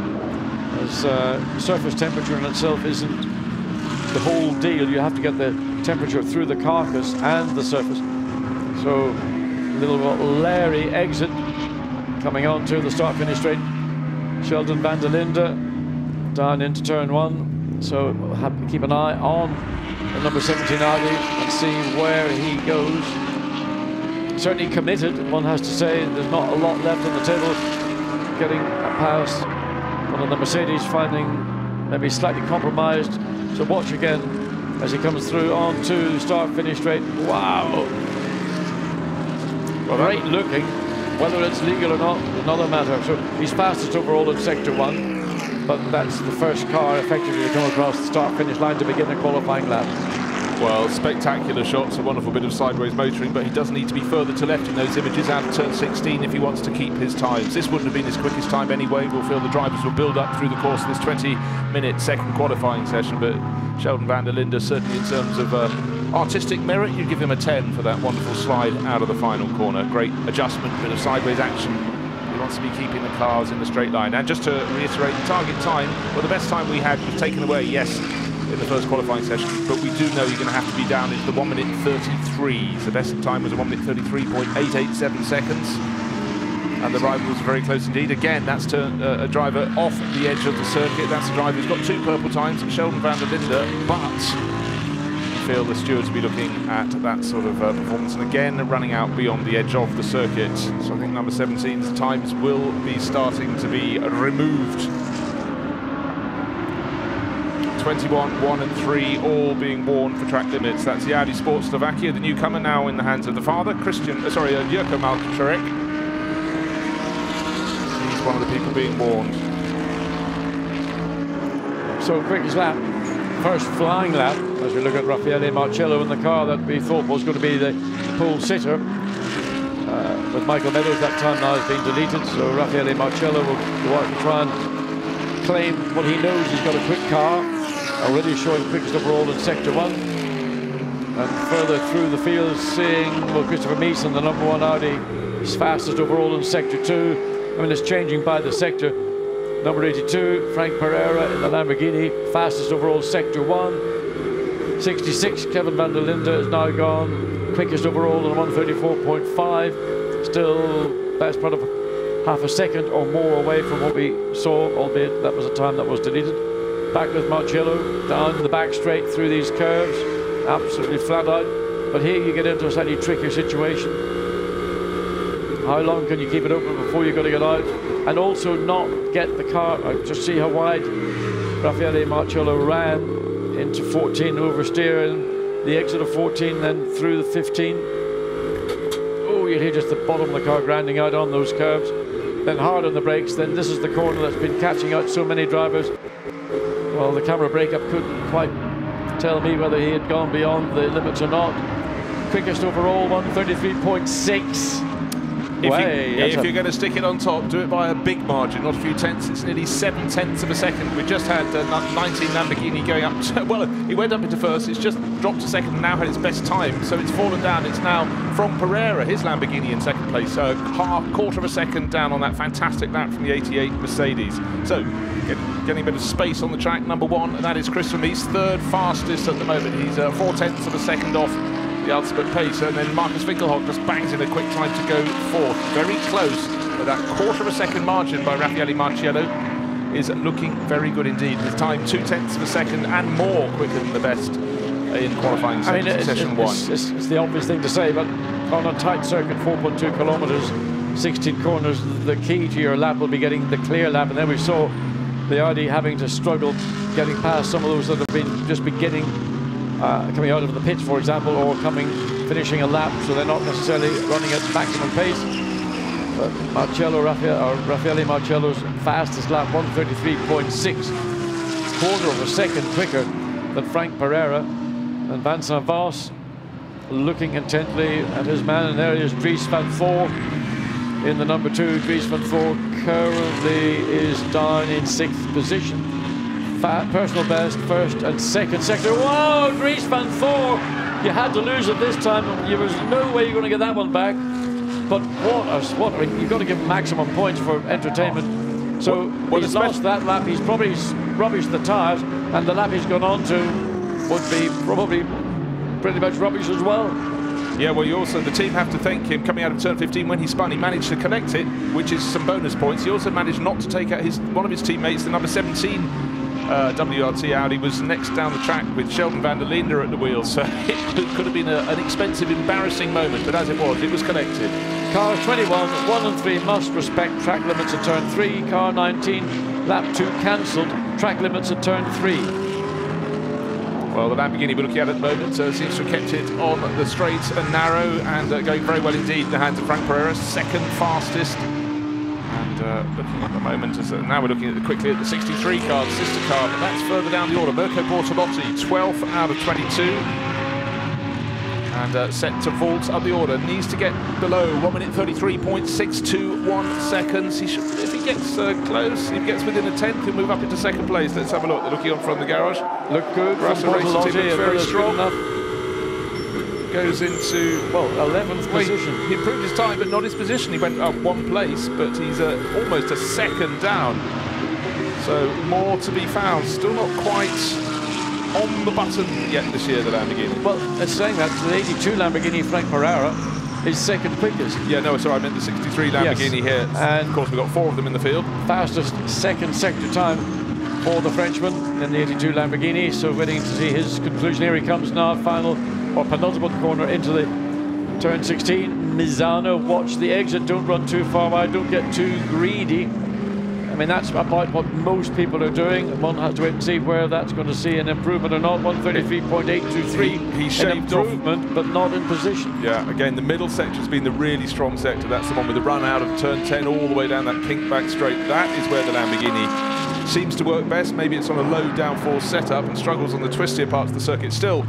As surface temperature in itself isn't the whole deal. You have to get the temperature through the carcass and the surface. So a little Larry exit coming on to the start-finish straight. Sheldon van der Linde down into turn 1. So we'll have to keep an eye on the number 17 Audi and see where he goes. Certainly committed, one has to say. There's not a lot left on the table. Getting a pass. One of the Mercedes finding maybe slightly compromised. So watch again as he comes through onto the start-finish straight. Wow. Well, great looking. Whether it's legal or not, another matter. So he's fastest overall in Sector 1, but that's the first car effectively to come across the start-finish line to begin a qualifying lap. Well, spectacular shots, a wonderful bit of sideways motoring, but he does need to be further to left in those images out of turn 16 if he wants to keep his times. This wouldn't have been his quickest time anyway. We'll feel the drivers will build up through the course of this 20-minute second qualifying session, but Sheldon van der Linde, certainly in terms of artistic merit, you'd give him a 10 for that wonderful slide out of the final corner. Great adjustment, bit of sideways action. He wants to be keeping the cars in the straight line. And just to reiterate, the target time, well, the best time we had was taken away, yes, in the first qualifying session, but we do know you're going to have to be down into the 1 minute 33. So best time was a 1 minute 33.887 seconds. And the rival was very close indeed. Again, that's to a driver off the edge of the circuit. That's a driver who's got 2 purple times, Sheldon van der Linde, but I feel the stewards will be looking at that sort of performance, and again running out beyond the edge of the circuit. So I think number 17's times will be starting to be removed. 21, 1 and 3 all being warned for track limits. That's the Audi Sport Slovakia, the newcomer, now in the hands of the father, Jirko Malkočarek. He's one of the people being warned. So quickest lap, first flying lap, as we look at Raffaele Marcello in the car that we thought was going to be the pole sitter. With Michael Meadows, that time now has been deleted, so Raffaele Marcello will go out and try and claim what he knows. He's got a quick car, already showing quickest overall in Sector 1. And further through the field, seeing, well, Christopher Mies in the number 1 Audi is fastest overall in Sector 2. I mean, it's changing by the sector. Number 82, Frank Pereira in the Lamborghini, fastest overall Sector 1. 66, Kevin van der Linde is now gone, quickest overall in 134.5. Still best part of half a second or more away from what we saw, albeit that was a time that was deleted. Back with Marcello, down the back straight through these curves, absolutely flat out. But here you get into a slightly trickier situation. How long can you keep it open before you've got to get out? And also not get the car, just see how wide Raffaele Marcello ran into 14, oversteering the exit of 14, then through the 15. Oh, you hear just the bottom of the car grinding out on those curves. Then hard on the brakes, then this is the corner that's been catching out so many drivers. Well, the camera breakup couldn't quite tell me whether he had gone beyond the limits or not. Quickest overall, 133.6. If you're going to stick it on top, do it by a big margin, not a few tenths. It's nearly 7/10 of a second. We just had 19 Lamborghini going up to, well, he went up into first, it's just dropped a second and now had its best time. So it's fallen down. It's now from Pereira, his Lamborghini, in second place. So quarter of a second down on that fantastic lap from the 88 Mercedes. So getting a bit of space on the track, number 1, and that is Christopher Mies, third fastest at the moment. He's 4/10 of a second off the ultimate pace, and then Marcus Winkelhock just bangs in a quick time to go 4th. Very close, but that quarter of a second margin by Raffaele Marcello is looking very good indeed. His time 2/10 of a second and more quicker than the best in qualifying session 1. It's the obvious thing to say, but on a tight circuit, 4.2 kilometers, 16 corners, the key to your lap will be getting the clear lap, and then we saw the Audi having to struggle getting past some of those that have been just beginning coming out of the pits, for example, or finishing a lap, so they're not necessarily running at maximum pace. But Raffaele Marcello's fastest lap, 133.6, quarter of a second quicker than Frank Pereira. And Vincent Vos looking intently at his man, and there is Dries van Voor in the number 2. Dries van Voor currently is down in 6th position. Personal best, first and second sector. Whoa, Dries van Voor! You had to lose it this time. There was no way you're going to get that one back. But you've got to give him maximum points for entertainment. So he's lost that lap. He's probably rubbished the tyres, and the lap he's gone on to would be probably pretty much rubbish as well. Yeah, well, the team have to thank him. Coming out of turn 15 when he spun, he managed to collect it, which is some bonus points. He also managed not to take out one of his teammates, the number 17 WRT Audi, was next down the track with Sheldon van der Linde at the wheel, so it could have been an expensive, embarrassing moment, but as it was collected. Car 21, 1 and 3 must respect track limits at turn 3. Car 19, lap 2 cancelled, track limits at turn 3. Well, the Lamborghini we're looking at the moment seems to have kept it on the straight and narrow, and going very well indeed in the hands of Frank Pereira, second fastest. And looking at the moment, now we're looking quickly at the 63 car, the sister car, but that's further down the order. Mirko Bortolotti, 12th out of 22. and set to vault up the order. Needs to get below 1 minute 33.621 seconds. He should, if he gets close, if he gets within a tenth, he'll move up into second place. Let's have a look. They're looking on from the garage. Look good. Russell Racing team looks very strong. Goes into, well, 11th position. He improved his time, but not his position. He went up 1 place, but he's almost a second down. So more to be found. Still not quite on the button yet this year, the Lamborghini. Well, saying that, the 82 Lamborghini Frank Pereira is second quickest. Yeah, no, sorry, I meant the 63 Lamborghini here. And of course, we've got 4 of them in the field. Fastest second sector time for the Frenchman in the 82 Lamborghini. So waiting to see his conclusion. Here he comes now, final or penultimate corner into the turn 16. Misano, watch the exit, don't run too far wide, don't get too greedy. I mean, that's about what most people are doing. One has to wait and see where that's going to see an improvement or not. 133.823. He shaved an improvement, but not in position. Yeah, again, the middle sector has been the really strong sector. That's the one with the run out of turn 10 all the way down that pink back straight. That is where the Lamborghini seems to work best. Maybe it's on a low downforce setup and struggles on the twistier parts of the circuit. Still,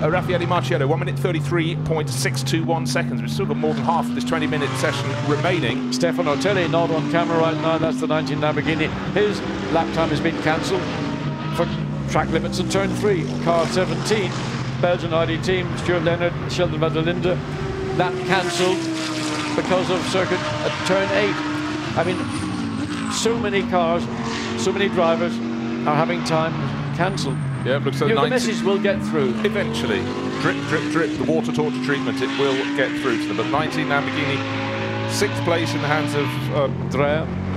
Raffaele Marciello, 1 minute 33.621 seconds. We've still got more than half of this 20-minute session remaining. Stefano Telli not on camera right now. That's the 19 Lamborghini. His lap time has been cancelled for track limits in turn 3. Car 17, Belgian ID team, Stuart Leonard, Sheldon van der Linde. That cancelled because of circuit at turn 8. I mean, so many cars, so many drivers are having time cancelled. Yeah, looks like the message will get through. Eventually. Drip, drip, drip. The water torture treatment, it will get through to them. But 19 Lamborghini, 6th place in the hands of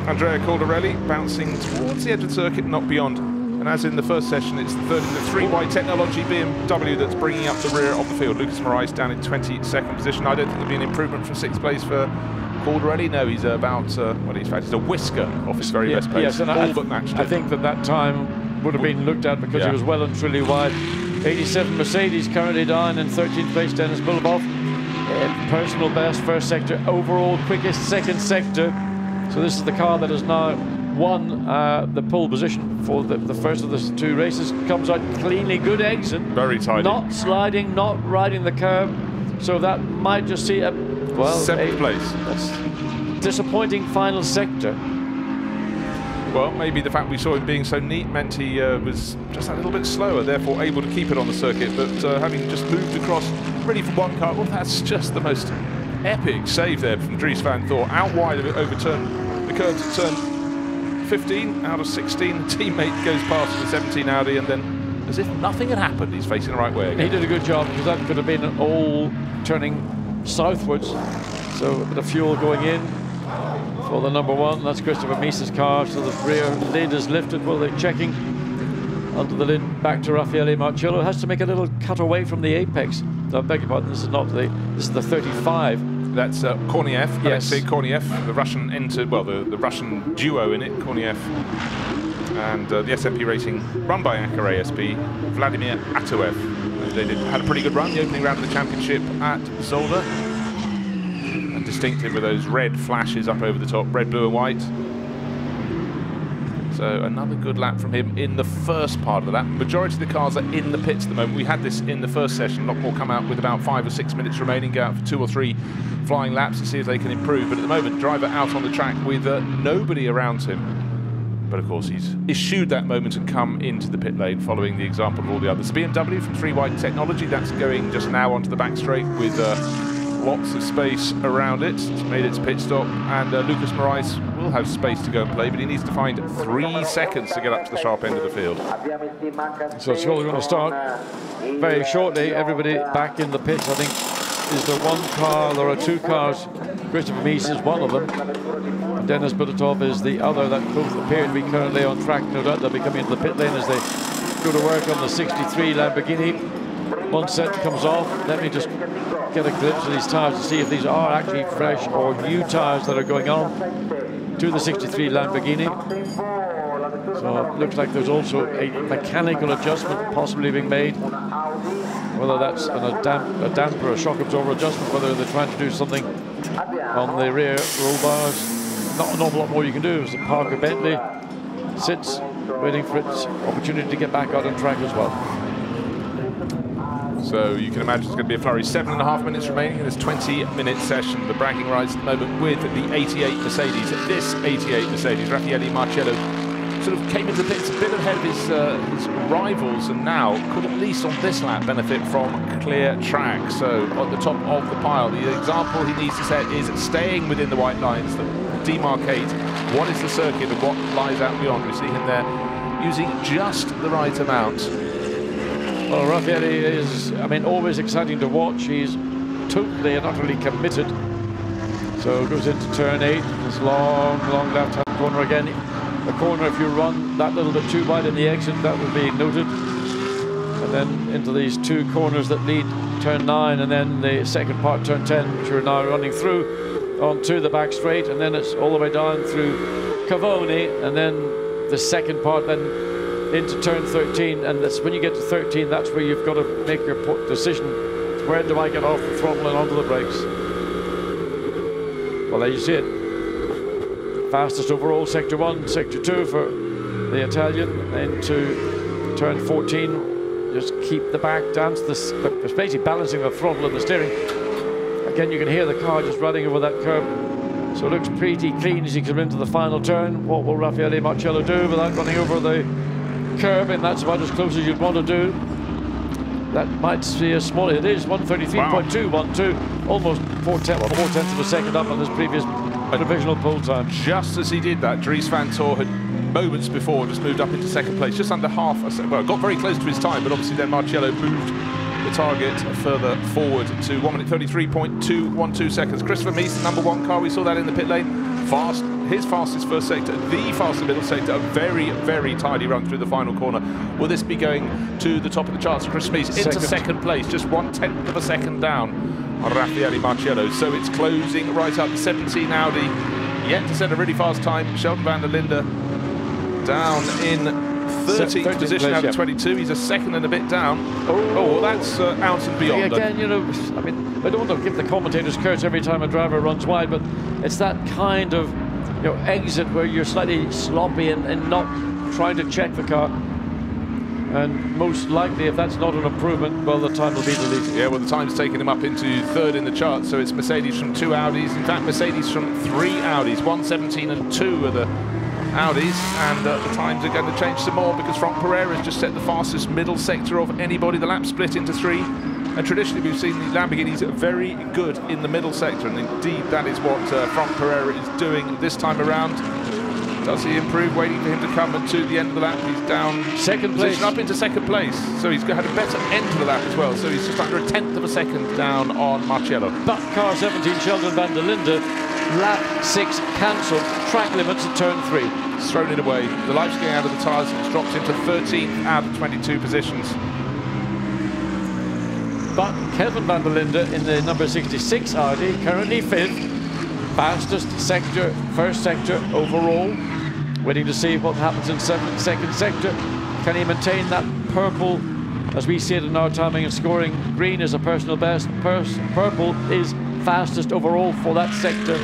Andrea Caldarelli, bouncing towards the edge of the circuit, not beyond. And as in the first session, it's the 3-wide technology BMW that's bringing up the rear of the field. Lucas Moraes down in 22nd position. I don't think there'll be an improvement from 6th place for Caldarelli. No, he's about, well, he's a whisker off his very best pace. Yes, and all but matched it. I think that time would have been looked at because he was well and truly wide. 87 Mercedes currently down in 13th place, Dennis Bulabov. Personal best, first sector, overall quickest, second sector. So this is the car that has now won the pole position for the first of the 2 races. Comes out cleanly, good exit. Very tidy. Not sliding, not riding the curb. So that might just see a, well, 7th place. That's disappointing final sector. Well, maybe the fact we saw him being so neat meant he was just a little bit slower, therefore able to keep it on the circuit. But having just moved across, ready for one car, well, that's just the most epic save there from Dries van Thor. Out wide of it, overturn the curve to turn 15 out of 16. The teammate goes past the 17 Audi, and then, as if nothing had happened, he's facing the right way again. He did a good job, because that could have been all turning southwards. So a bit of fuel going in for the number 1. That's Christopher Mies's car. So the rear lid is lifted. Well, they're checking under the lid back to Raffaele Marciello. Has to make a little cut away from the apex. No, I beg your pardon. This is not the. This is the 35. That's Korniev. Yes, Alexei Korniev, the Russian the Russian duo in it. Korniev and the SMP Racing, run by Akar ASP, Vladimir Atoev. They had a pretty good run the opening round of the championship at Zolder. Distinctive with those red flashes up over the top, red, blue and white. So another good lap from him in the first part of the lap. Majority of the cars are in the pits at the moment. We had this in the first session. A lot more come out with about 5 or 6 minutes remaining, go out for 2 or 3 flying laps to see if they can improve. But at the moment, driver out on the track with nobody around him. But of course, he's eschewed that moment and come into the pit lane following the example of all the others. BMW from 3-wide technology, that's going just now onto the back straight with lots of space around it. It's made its pit stop, and Lucas Moraes will have space to go and play, but he needs to find 3 seconds to get up to the sharp end of the field. So it's all going to start very shortly. Everybody back in the pits, I think, is there 1 car, there are 2 cars. Christopher Mies is one of them. And Dennis Bulatov is the other. That both appear to be currently on track. No doubt they'll be coming into the pit lane as they go to work on the 63 Lamborghini. 1 set comes off. Let me just get a glimpse of these tyres to see if these are actually fresh or new tyres that are going on to the 63 Lamborghini. So it looks like there's also a mechanical adjustment possibly being made. Whether that's a damper, a shock absorber adjustment, whether they're trying to do something on the rear roll bars. Not an awful lot more you can do. As the Parker Bentley sits waiting for its opportunity to get back out on track as well. So you can imagine it's going to be a flurry. 7.5 minutes remaining in this 20-minute session. The bragging rights at the moment with the 88 Mercedes. This 88 Mercedes, Raffaele Marciello, sort of came into the pits a bit ahead of his rivals, and now could at least on this lap benefit from clear track. So at the top of the pile, the example he needs to set is staying within the white lines that demarcate what is the circuit and what lies out beyond. We see him there using just the right amount. Well, Raffaele is, I mean, always exciting to watch. He's totally and utterly committed. So goes into turn 8, this long left-hand corner again. The corner, if you run that little bit too wide in the exit, that will be noted. And then into these two corners that lead turn 9, and then the second part, turn 10, which we're now running through onto the back straight, and then it's all the way down through Cavoni, and then the second part then into turn 13, and that's when you get to 13, that's where you've got to make your decision. Where do I get off the throttle and onto the brakes? Well, there you see it. Fastest overall, sector 1, sector 2 for the Italian, into turn 14. Just keep the back down to this, it's basically balancing the throttle and the steering. Again, you can hear the car just running over that curb. So it looks pretty clean as you come into the final turn. What will Raffaele Marciello do without running over the curb? And that's about as close as you'd want to do. That might be a small, it is 133.212, almost 4/10 of a second up on his previous provisional pole time. Just as he did that, Dries van Tor had moments before just moved up into second place, just under half a second. Well, got very close to his time, but obviously then Marciello moved the target further forward to 1 minute 33.212 seconds. Christopher Mies, the #1 car, we saw that in the pit lane. Fast, his fastest first sector, the fastest middle sector, a very tidy run through the final corner. Will this be going to the top of the charts? Chris Mies into second place, just 1/10 of a second down on Raffaele Marciello. So it's closing right up. 17 Audi yet to set a really fast time. Sheldon van der Linde down in 13th position out of 22. He's a second and a bit down. Oh, that's out and beyond. Again, you know, I mean, I don't want to give the commentators curse every time a driver runs wide, but it's that kind of, you know, exit where you're slightly sloppy and not trying to check the car. And most likely, if that's not an improvement, well, the time will be deleted. Yeah, well, the time's taken him up into third in the chart, so it's Mercedes from 2 Audis. In fact, Mercedes from 3 Audis, 1:17 and 2 are the Audis, and the times are going to change some more because Franck Pereira has just set the fastest middle sector of anybody. The lap split into 3, and traditionally we've seen the Lamborghinis very good in the middle sector, and indeed that is what Franck Pereira is doing this time around. Does he improve? Waiting for him to come to the end of the lap. He's down second place, up into second place. So he's had a better end to the lap as well. So he's just under 1/10 of a second down on Marciello. But car 17, Sheldon van der Linde, lap 6 cancelled. Track limits at turn 3. It's thrown it away. The life's going out of the tyres. It's dropped into 13th out of 22 positions. But Kelvin van der Linde in the number 66 Audi, currently 5th. Fastest sector, first sector overall. Waiting to see what happens in second sector. Can he maintain that purple, as we see it in our timing and scoring? Green is a personal best. Purple is fastest overall for that sector.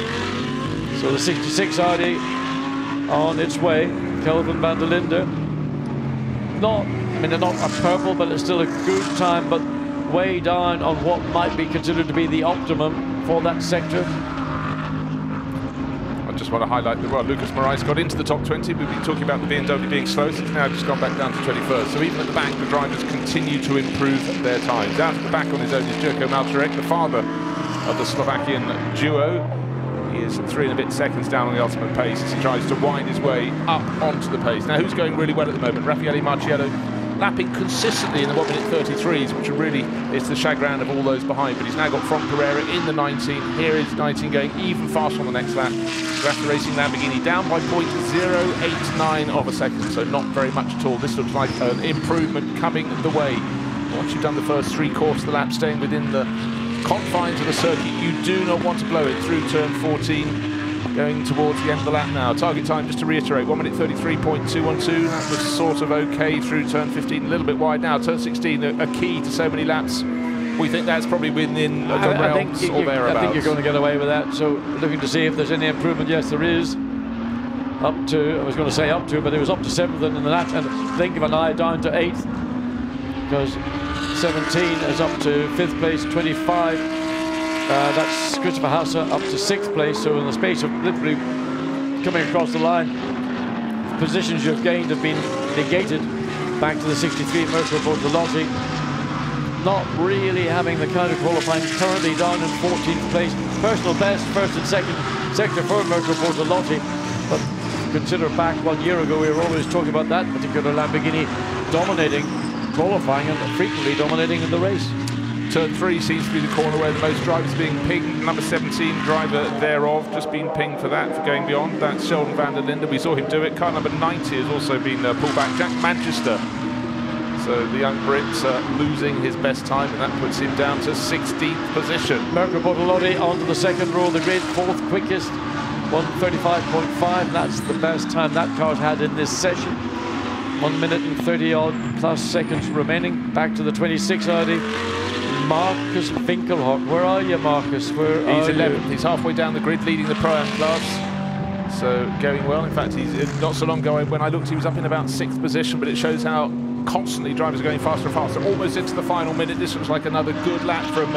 So the 66 Audi on its way. Kelvin van der Linde. Not a purple, but it's still a good time, but way down on what might be considered to be the optimum for that sector. I just want to highlight that, well, Lucas Moraes got into the top 20. We've been talking about the BMW being slow, so it's now just gone back down to 21st. So even at the back, the drivers continue to improve their times. Down at the back on his own is Jerko Malčarek, the father of the Slovakian duo. He is 3 and a bit seconds down on the ultimate pace as he tries to wind his way up onto the pace. Now, who's going really well at the moment? Raffaele Marciello lapping consistently in the 1 minute 33s, which really is the chagrin of all those behind. But he's now got Franck Pereira in the 19. Here is 19 going even faster on the next lap. Raffa Racing Lamborghini down by 0.089 of a second, so not very much at all. This looks like an improvement coming the way. Once you've done the first 3/4 of the lap, staying within the confines of the circuit, you do not want to blow it through turn 14. Going towards the end of the lap now. Target time, just to reiterate, 1 minute 33.212. That was sort of okay through turn 15, a little bit wide now. Turn 16, a key to so many laps. We think that's probably within the realms or thereabouts. I think you're going to get away with that. So looking to see if there's any improvement. Yes, there is. Up to, I was going to say up to, but it was up to 7th in the lap, and think of an eye down to 8th. because 17 is up to 5th place, 25. That's Christopher Hauser up to 6th place. So in the space of literally coming across the line, positions you've gained have been negated back to the 63 Mirko Bortolotti. Not really having the kind of qualifying, currently down in 14th place. Personal best, first and second sector for Mirko Bortolotti. But consider back 1 year ago, we were always talking about that particular Lamborghini dominating qualifying and frequently dominating in the race. Turn 3 seems to be the corner where the most drivers are being pinged. Number 17 driver thereof just been pinged for that, for going beyond. That's Sheldon van der Linde. We saw him do it. Car number 90 has also been pulled back. Jack Manchester. So the young Brit's losing his best time, and that puts him down to 16th position. Mirko Bortolotti onto the second row of the grid, 4th quickest, 1:35.5. That's the best time that car's had in this session. 1 minute and 30 odd plus seconds remaining. Back to the 26 Audi. Marcus Winkelhock. Where are you, Marcus? Where He's are 11th. you? He's halfway down the grid, leading the Pro-Am class. So going well. In fact, he's not so long ago when I looked, he was up in about 6th position, but it shows how constantly drivers are going faster and faster. Almost into the final minute. This looks like another good lap from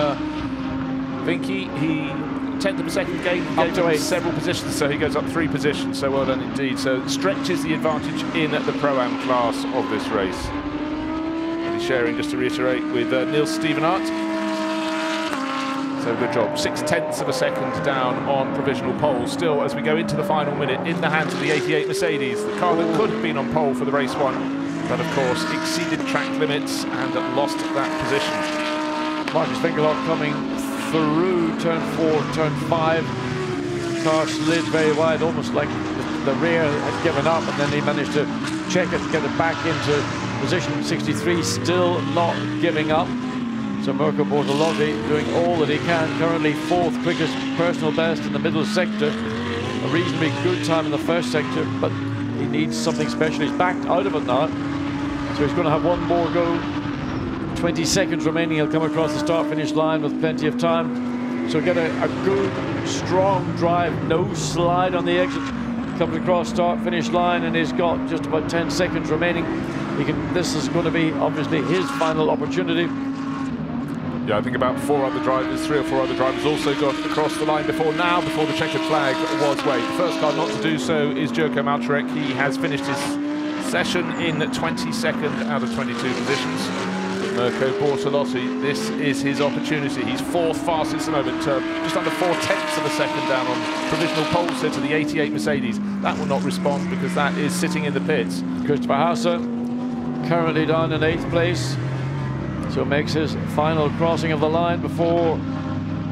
Vinky. He 10th of a second gave him several positions, so he goes up 3 positions. So well done indeed. So stretches the advantage in the Pro-Am class of this race. And he's sharing, just to reiterate, with Niels Stevenart. So good job. 0.6 of a second down on provisional pole. Still, as we go into the final minute, in the hands of the 88 Mercedes, the car that could have been on pole for the race 1, but of course exceeded track limits and lost that position. Marcus Winkelhock coming through turn 4, turn 5. Car slid very wide, almost like the rear had given up, and then he managed to check it, get it back into position 63, still not giving up. So Mirko Bortolotti doing all that he can, currently 4th quickest personal best in the middle sector. A reasonably good time in the first sector, but he needs something special. He's backed out of it now, so he's going to have one more go. 20 seconds remaining, he'll come across the start-finish line with plenty of time. So get a good, strong drive, no slide on the exit. Comes across start-finish line, and he's got just about 10 seconds remaining. This is going to be obviously his final opportunity. Yeah, I think about 4 other drivers, 3 or 4 other drivers also got across the line before before the checkered flag was waved. The first car not to do so is Joko Malczarek. He has finished his session in 22nd out of 22 positions. Mirko Bortolotti, this is his opportunity. He's 4th fastest at the moment, just under 0.4 of a second down on provisional pole set to the 88 Mercedes. That will not respond because that is sitting in the pits. Christopher Hauser currently down in 8th place. So makes his final crossing of the line before,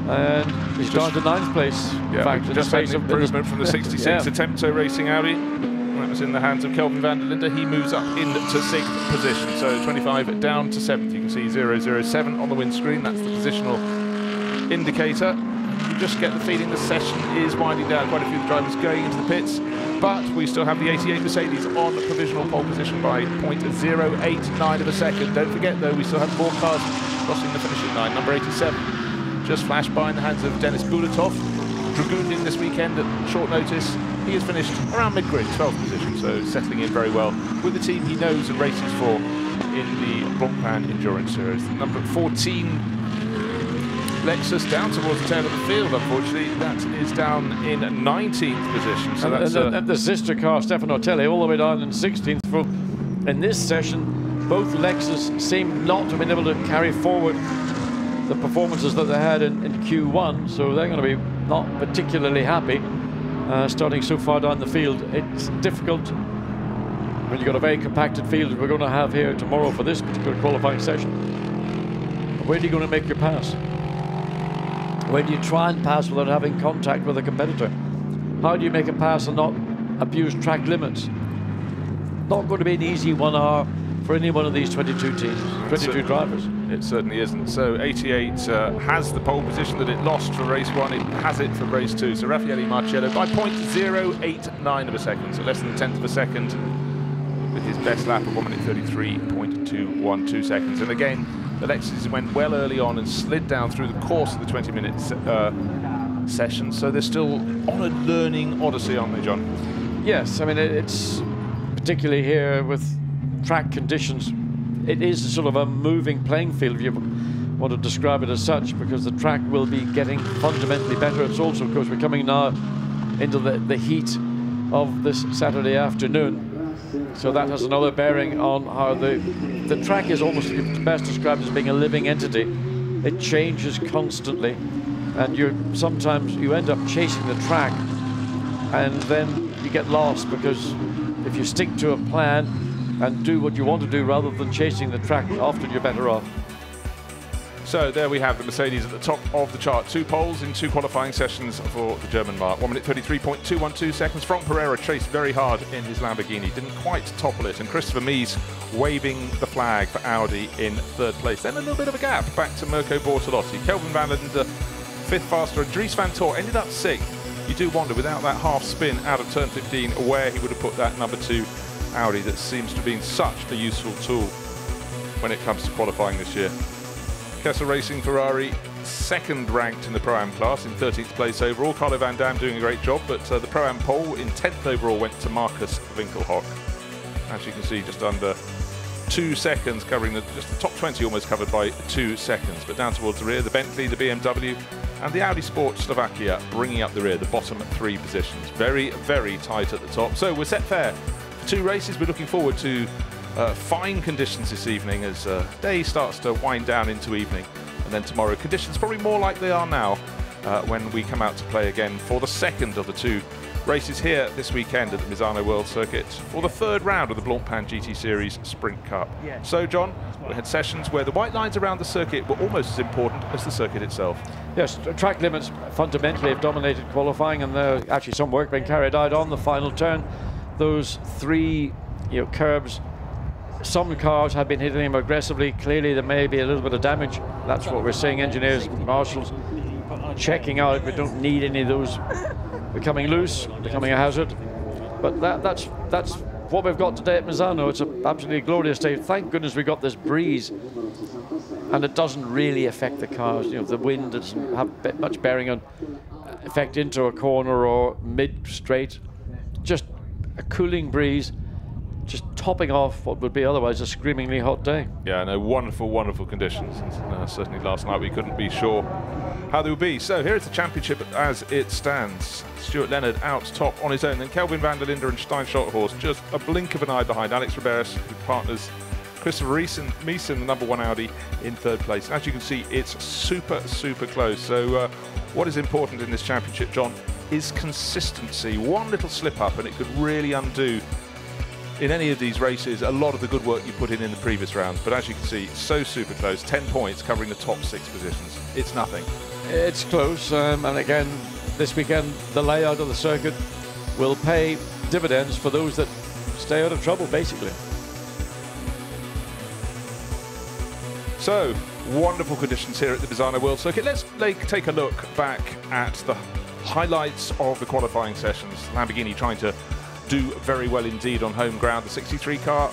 and he's down to 9th place. Yeah, in fact, just had an improvement from the 66 Attempto Racing Audi. That was in the hands of Kelvin van der Linde. He moves up into 6th position, so 25 down to 7th. You can see 007 on the windscreen. That's the positional indicator. You just get the feeling the session is winding down. Quite a few drivers going into the pits, but we still have the 88 Mercedes on the provisional pole position by 0.089 of a second. Don't forget though, we still have more cars crossing the finishing line. Number 87 just flashed by in the hands of Denis Bulatov. Dragunin this weekend at short notice. He has finished around mid-grid, 12th position, so settling in very well with the team he knows and races for in the Blancpain Endurance Series. Number 14 Lexus down towards the tail of the field, unfortunately. That is down in 19th position. So that's the sister car, Stefano Telli, all the way down in 16th. In this session, both Lexus seem not to have been able to carry forward the performances that they had in Q1, so they're going to be not particularly happy starting so far down the field. It's difficult when you've got a very compacted field that we're going to have here tomorrow for this particular qualifying session. Where are you going to make your pass? Where do you try and pass without having contact with a competitor? How do you make a pass and not abuse track limits? Not going to be an easy 1 hour for any one of these 22 teams, 22 drivers. It certainly isn't. So 88 has the pole position that it lost for race 1. It has it for race 2. So Raffaele Marcello by 0.089 of a second, so less than 1/10 of a second, with his best lap of 1 minute 33.212 seconds. And again, the Lexus went well early on and slid down through the course of the 20-minute session. So they're still on a learning odyssey, aren't they, John? Yes, I mean, it's particularly here with track conditions. it is sort of a moving playing field, if you want to describe it as such, because the track will be getting fundamentally better. It's also, of course, we're coming now into the heat of this Saturday afternoon. So that has another bearing on how the track is almost best described as being a living entity. It changes constantly, and sometimes you end up chasing the track, and then you get lost, because if you stick to a plan and do what you want to do rather than chasing the track, often you're better off. So there we have the Mercedes at the top of the chart. 2 poles in 2 qualifying sessions for the German mark. 1 minute 33.212 seconds. Franck Pereira chased very hard in his Lamborghini. Didn't quite topple it. And Christopher Mies waving the flag for Audi in 3rd place. Then a little bit of a gap back to Mirko Bortolotti. Kelvin van der Linde 5th faster. And Dries van Tor ended up 6th. You do wonder, without that half spin out of turn 15, where he would have put that number 2 Audi that seems to have been such a useful tool when it comes to qualifying this year. Kessel Racing Ferrari 2nd ranked in the Pro-Am class in 13th place overall. Carlo van Dam doing a great job, but the Pro-Am pole in 10th overall went to Marcus Winkelhock. As you can see, just under 2 seconds, covering just the top 20, almost covered by 2 seconds. But down towards the rear, the Bentley, the BMW, and the Audi Sport Slovakia bringing up the rear, the bottom 3 positions. Very, very tight at the top. So we're set fair for 2 races. We're looking forward to fine conditions this evening as day starts to wind down into evening, and then tomorrow conditions probably more like they are now when we come out to play again for the 2nd of the 2 races here this weekend at the Misano World Circuit for the 3rd round of the Blancpain GT Series Sprint Cup. So John, we had sessions where the white lines around the circuit were almost as important as the circuit itself. Yes, track limits fundamentally have dominated qualifying, and there's actually some work being carried out on the final turn. Those 3 curbs, some cars have been hitting them aggressively. Clearly there may be a little bit of damage. That's what we're seeing. Engineers, marshals checking out. We don't need any of those becoming loose, becoming a hazard. But that's what we've got today at Misano. It's an absolutely glorious day. Thank goodness we got this breeze, and it doesn't really affect the cars. The wind doesn't have much bearing on effect into a corner or mid-straight. Just a cooling breeze, just topping off what would be otherwise a screamingly hot day. Yeah, no, wonderful, wonderful conditions. And, certainly last night we couldn't be sure how they would be. So here is the championship as it stands. Stuart Leonard out top on his own, then Kelvin van der Linde and Stein Schotthorst just a blink of an eye behind. Alex Riberas, who partners Christopher Mies, the number 1 Audi, in 3rd place. And as you can see, it's super, super close. So what is important in this championship, John, is consistency. One little slip up and it could really undo, in any of these races, a lot of the good work you put in the previous rounds. But as you can see, so super close. 10 points covering the top 6 positions. It's nothing. It's close, and again, this weekend, the layout of the circuit will pay dividends for those that stay out of trouble, basically. So, wonderful conditions here at the Misano World Circuit. Let's take a look back at the highlights of the qualifying sessions. Lamborghini trying to do very well indeed on home ground. The 63 car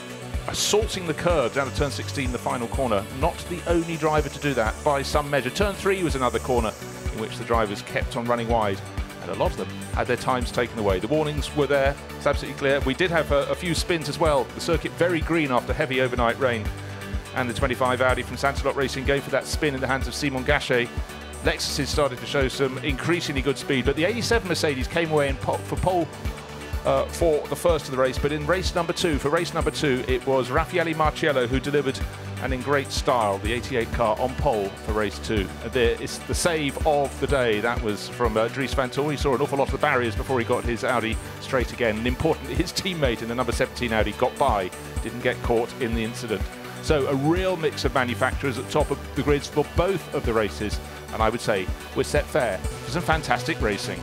assaulting the curve down to turn 16, the final corner. Not the only driver to do that by some measure. Turn 3 was another corner in which the drivers kept on running wide, and a lot of them had their times taken away. The warnings were there, it's absolutely clear. We did have a few spins as well. The circuit very green after heavy overnight rain, and the 25 Audi from Sansalot Racing going for that spin in the hands of Simon Gachet. Lexuses started to show some increasingly good speed, but the 87 Mercedes came away for pole for the first of the race, but in race number 2, it was Raffaele Marciello who delivered, and in great style, the 88 car on pole for race 2. It's the save of the day. That was from Dries van Tor. He saw an awful lot of the barriers before he got his Audi straight again, and importantly, his teammate in the number 17 Audi got by, didn't get caught in the incident. So a real mix of manufacturers at the top of the grids for both of the races, and I would say we're set fair for some fantastic racing.